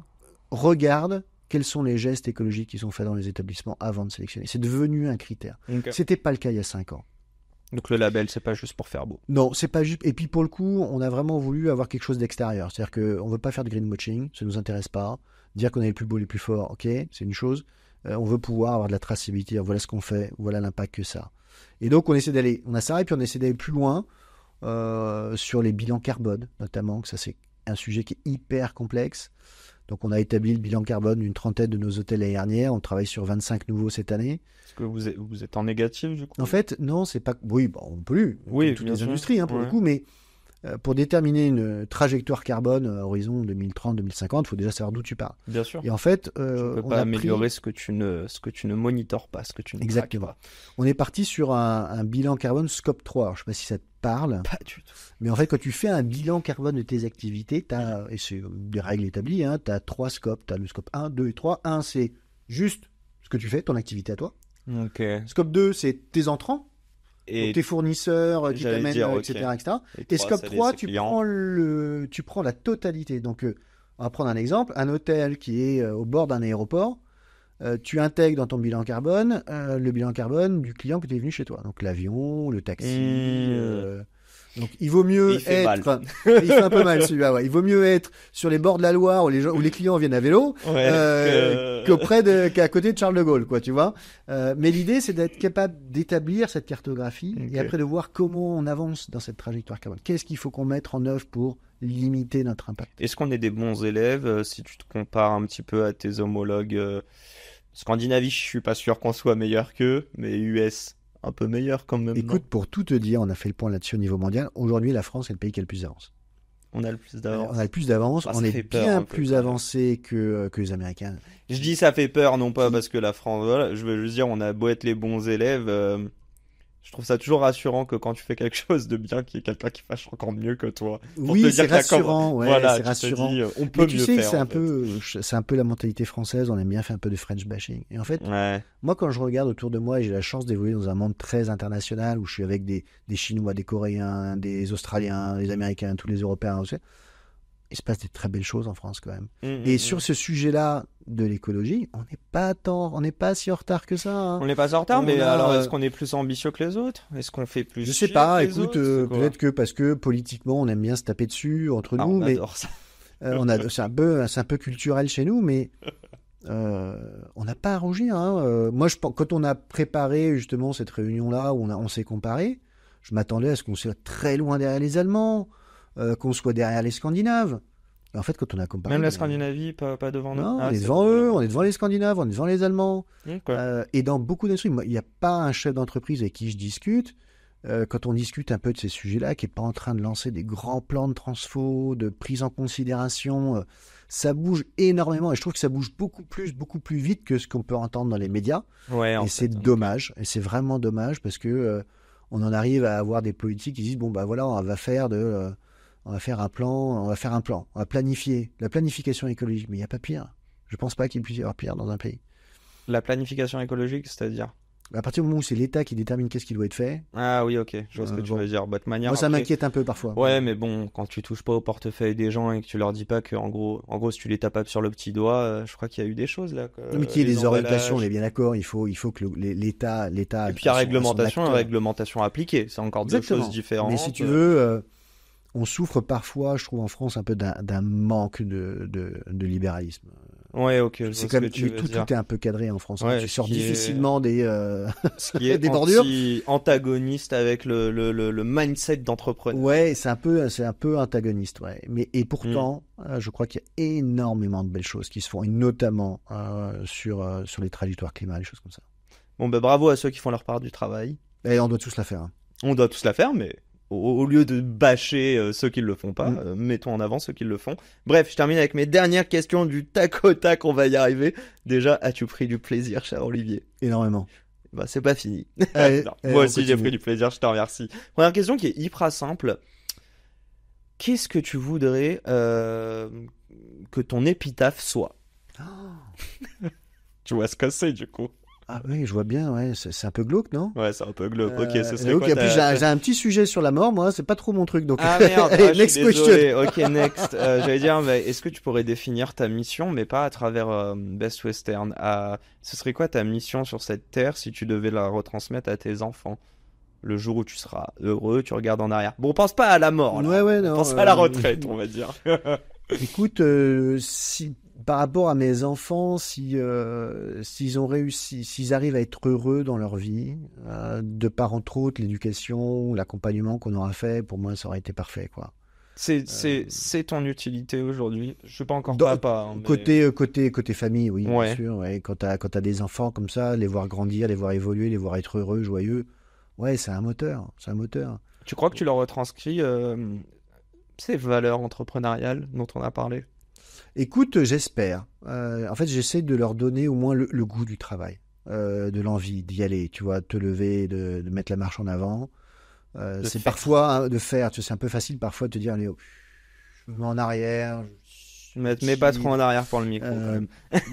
regardent quels sont les gestes écologiques qui sont faits dans les établissements avant de sélectionner. C'est devenu un critère. Okay. C'était pas le cas il y a 5 ans. Donc le label, c'est pas juste pour faire beau. Non, c'est pas juste. Et puis pour le coup, on a vraiment voulu avoir quelque chose d'extérieur. C'est-à-dire qu'on veut pas faire de greenwashing, ça nous intéresse pas. Dire qu'on est les plus beaux, les plus forts, ok, c'est une chose. On veut pouvoir avoir de la traçabilité. Voilà ce qu'on fait, voilà l'impact que ça a. Et donc on essaie d'aller, on a ça, et puis on essaie d'aller plus loin sur les bilans carbone, notamment. Que ça c'est un sujet qui est hyper complexe. Donc on a établi le bilan carbone d'une 30aine de nos hôtels l'année dernière. On travaille sur 25 nouveaux cette année. Est-ce que vous êtes en négatif du coup? En fait, non, c'est pas. Oui, bon, on peut. Oui, toutes les industries pour le coup, mais pour déterminer une trajectoire carbone à horizon 2030-2050, il faut déjà savoir d'où tu pars. Bien sûr. Et en fait, tu peux pas améliorer ce que tu ne monitores pas, ce que tu ne Exactement. Pas. On est parti sur un bilan carbone scope 3. Alors, je ne sais pas si ça te parle. Pas du tout. Mais en fait, quand tu fais un bilan carbone de tes activités, et c'est des règles établies, tu as 3 scopes. Tu as le scope 1, 2 et 3. 1, c'est juste ce que tu fais, ton activité à toi. Okay. Scope 2, c'est tes entrants. Et tes fournisseurs qui t'amènent, etc., etc. Et scope 3, tu prends la totalité. Donc, on va prendre un exemple. Un hôtel qui est au bord d'un aéroport, tu intègres dans ton bilan carbone le bilan carbone du client que tu es venu chez toi. Donc, l'avion, le taxi. Donc, il vaut mieux il fait un peu mal celui-là, ouais. Il vaut mieux être sur les bords de la Loire où les clients viennent à vélo qu'à côté de Charles de Gaulle, quoi, tu vois. Mais l'idée, c'est d'être capable d'établir cette cartographie et après de voir comment on avance dans cette trajectoire carbone. Qu'est-ce qu'il faut qu'on mette en œuvre pour limiter notre impact? Est-ce qu'on est des bons élèves si tu te compares un petit peu à tes homologues Scandinavie, je suis pas sûr qu'on soit meilleur qu'eux, mais US un peu meilleur quand même. Écoute, pour tout te dire, on a fait le point là-dessus au niveau mondial. Aujourd'hui, la France est le pays qui a le plus d'avance. On a le plus d'avance. On a le plus d'avance. On est bien plus avancé que les Américains. Je dis ça fait peur, non pas parce que la France. Voilà, je veux juste dire, on a beau être les bons élèves. Je trouve ça toujours rassurant que quand tu fais quelque chose de bien, qu'il y ait quelqu'un qui fasse encore mieux que toi. Oui, c'est rassurant. Ouais, voilà, c'est rassurant. Dis, on peut mieux faire. C'est un peu la mentalité française. On aime bien faire un peu de French bashing. Et en fait, moi, quand je regarde autour de moi, et j'ai la chance d'évoluer dans un monde très international où je suis avec des Chinois, des Coréens, des Australiens, des Américains, tous les Européens aussi. Il se passe des très belles choses en France quand même. Et sur ce sujet-là de l'écologie, on n'est pas si en retard que ça. Hein. On n'est pas en retard, mais alors est-ce qu'on est plus ambitieux que les autres? Est-ce qu'on fait plus? Je sais pas. Écoute, peut-être que parce que politiquement, on aime bien se taper dessus entre nous, on mais adore ça. C'est un peu culturel chez nous, mais on n'a pas à rougir. Hein. Moi, quand on a préparé justement cette réunion-là où on s'est comparé, je m'attendais à ce qu'on soit très loin derrière les Allemands. Qu'on soit derrière les Scandinaves. Et en fait, quand on a comparé... Même la Scandinavie, pas devant nous. Non, on est devant eux, on est devant les Scandinaves, on est devant les Allemands. Et dans beaucoup d'industries, il n'y a pas un chef d'entreprise avec qui je discute quand on discute un peu de ces sujets-là, qui n'est pas en train de lancer des grands plans de transfo, de prise en considération, ça bouge énormément et je trouve que ça bouge beaucoup plus vite que ce qu'on peut entendre dans les médias. Ouais, et c'est dommage, et c'est vraiment dommage parce que on en arrive à avoir des politiques qui disent bon bah voilà, on va faire un plan, on va planifier la planification écologique, mais il n'y a pas pire. Je pense pas qu'il puisse y avoir pire dans un pays. La planification écologique, c'est-à-dire? À partir du moment où c'est l'État qui détermine qu'est-ce qui doit être fait. Ah oui, ok, je vois ce que tu veux dire. Bah, de manière, moi, ça m'inquiète un peu parfois. Ouais, mais bon, quand tu touches pas au portefeuille des gens et que tu leur dis pas que, en gros, si tu les tapes sur le petit doigt, je crois qu'il y a eu des choses là. Mais qu'il y ait des orientations, on est bien d'accord. Il faut que l'État. Et puis il y a réglementation appliquée. C'est encore deux choses différentes. Mais si tu veux, on souffre parfois, je trouve, en France, un peu d'un manque de libéralisme. Ouais, ok. C'est comme tout est un peu cadré en France. Ouais, tu sors difficilement des ce qui est des bordures. Antagoniste avec le mindset d'entrepreneur. Ouais, c'est un peu antagoniste, ouais. Et pourtant, je crois qu'il y a énormément de belles choses qui se font, et notamment sur les trajectoires climat, des choses comme ça. Bon, ben bravo à ceux qui font leur part du travail. Et on doit tous la faire. Hein. On doit tous la faire, mais au lieu de bâcher ceux qui ne le font pas, mettons en avant ceux qui le font. Bref, je termine avec mes dernières questions du tac au tac, on va y arriver. Déjà, as-tu pris du plaisir, cher Olivier? Énormément. Bah, c'est pas fini. Allez, moi aussi, j'ai pris du plaisir, je te remercie. Première question qui est hyper simple. Qu'est-ce que tu voudrais que ton épitaphe soit? Tu vois ce que c'est, du coup? Ah oui, je vois bien, ouais. C'est un peu glauque, non? Ouais, c'est un peu glauque. Ok, ce serait quoi? Et puis j'ai un petit sujet sur la mort, moi, c'est pas trop mon truc, donc. Ah merde, next question. Ok, next. J'allais dire, est-ce que tu pourrais définir ta mission, mais pas à travers Best Western? Ce serait quoi ta mission sur cette terre si tu devais la retransmettre à tes enfants? Le jour où tu seras heureux, tu regardes en arrière. Bon, pense pas à la mort, là. Ouais, non. Pense à la retraite, on va dire. Écoute, si par rapport à mes enfants, s'ils ont réussi, s'ils arrivent à être heureux dans leur vie, de par entre autres l'éducation, l'accompagnement qu'on aura fait, pour moi ça aurait été parfait, quoi. C'est ton utilité aujourd'hui. Je suis pas encore papa. Mais... Côté famille, oui, bien sûr. Ouais. Quand t'as des enfants comme ça, les voir grandir, les voir évoluer, les voir être heureux, joyeux, ouais, c'est un moteur. Tu crois que tu leur retranscris ces valeurs entrepreneuriales dont on a parlé? Écoute, j'espère. En fait, j'essaie de leur donner au moins le goût du travail, de l'envie d'y aller, tu vois, te lever, de mettre la marche en avant. C'est parfois de faire, tu sais, c'est un peu facile parfois de te dire, allez, je me mets en arrière. Mets pas trop en arrière pour le micro.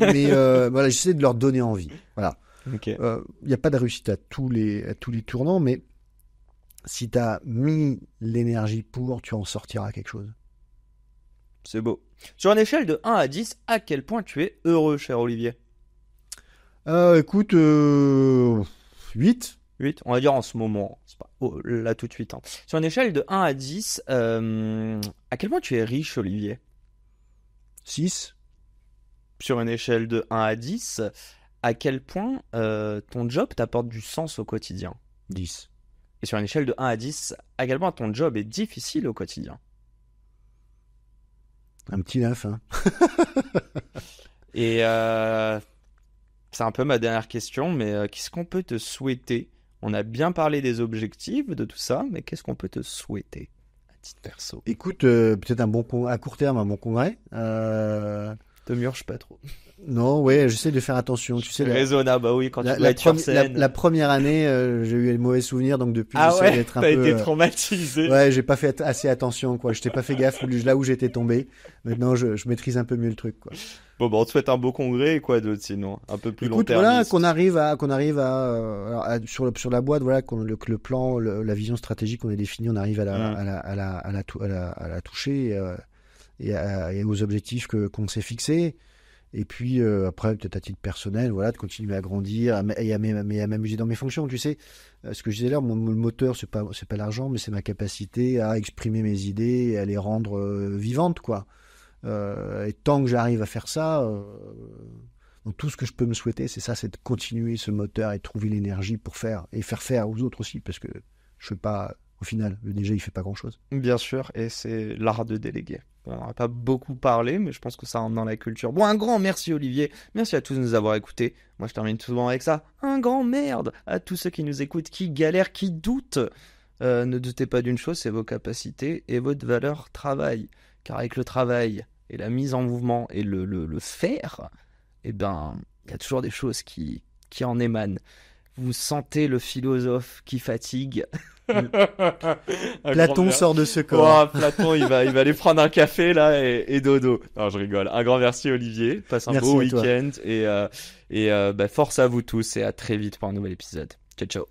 Mais voilà, j'essaie de leur donner envie. Voilà. Okay. Y a pas de réussite à tous les tournants, mais si tu as mis l'énergie pour, tu en sortiras quelque chose. C'est beau. Sur une échelle de 1 à 10, à quel point tu es heureux, cher Olivier? Écoute, 8. 8, on va dire en ce moment. C'est pas là tout de suite. Hein. Sur une échelle de 1 à 10, à quel point tu es riche, Olivier? 6. Sur une échelle de 1 à 10, à quel point ton job t'apporte du sens au quotidien? 10. Et sur une échelle de 1 à 10, à quel point ton job est difficile au quotidien? Un petit 9, hein. Et c'est un peu ma dernière question, mais qu'est-ce qu'on peut te souhaiter? On a bien parlé des objectifs, de tout ça, mais qu'est-ce qu'on peut te souhaiter à titre perso? Écoute, peut-être à court terme, un bon congrès. Te murge pas trop. Non, ouais, j'essaie de faire attention. Tu sais, raisonnable, bah oui, quand tu dois être sur scène. La première année, j'ai eu les mauvais souvenirs, donc depuis, j'essaie d'être un peu... t'as été traumatisé. Ouais, j'ai pas fait assez attention, quoi. Je t'ai pas fait gaffe là où j'étais tombé. Maintenant, je maîtrise un peu mieux le truc, quoi. Bon, on te souhaite un beau congrès, quoi, d'autre, sinon. Un peu plus long terme. Voilà, qu'on arrive à sur la boîte, voilà, que le plan, la vision stratégique qu'on a définie, on arrive à la toucher, et aux objectifs qu'on s'est fixés. Et puis après, peut-être à titre personnel, voilà, de continuer à grandir et à m'amuser dans mes fonctions. Tu sais, ce que je disais là, le moteur, c'est pas l'argent, mais c'est ma capacité à exprimer mes idées et à les rendre vivantes, quoi. Et tant que j'arrive à faire ça, donc tout ce que je peux me souhaiter, c'est ça, c'est de continuer ce moteur et de trouver l'énergie pour faire et faire faire aux autres aussi, parce que je fais pas, au final, le DG, il fait pas grand-chose. Bien sûr, et c'est l'art de déléguer. On n'en a pas beaucoup parlé, mais je pense que ça rentre dans la culture. Bon, un grand merci Olivier, merci à tous de nous avoir écoutés. Moi je termine souvent avec ça, un grand merde à tous ceux qui nous écoutent, qui galèrent, qui doutent. ne doutez pas d'une chose, c'est vos capacités et votre valeur travail. Car avec le travail et la mise en mouvement et le faire, eh ben, il y a toujours des choses qui en émanent. Vous sentez le philosophe qui fatigue. Platon sort de ce corps. Oh, Platon, il va aller prendre un café là et dodo. Non, je rigole. Un grand merci Olivier. Passe un beau week-end et force à vous tous et à très vite pour un nouvel épisode. Ciao ciao.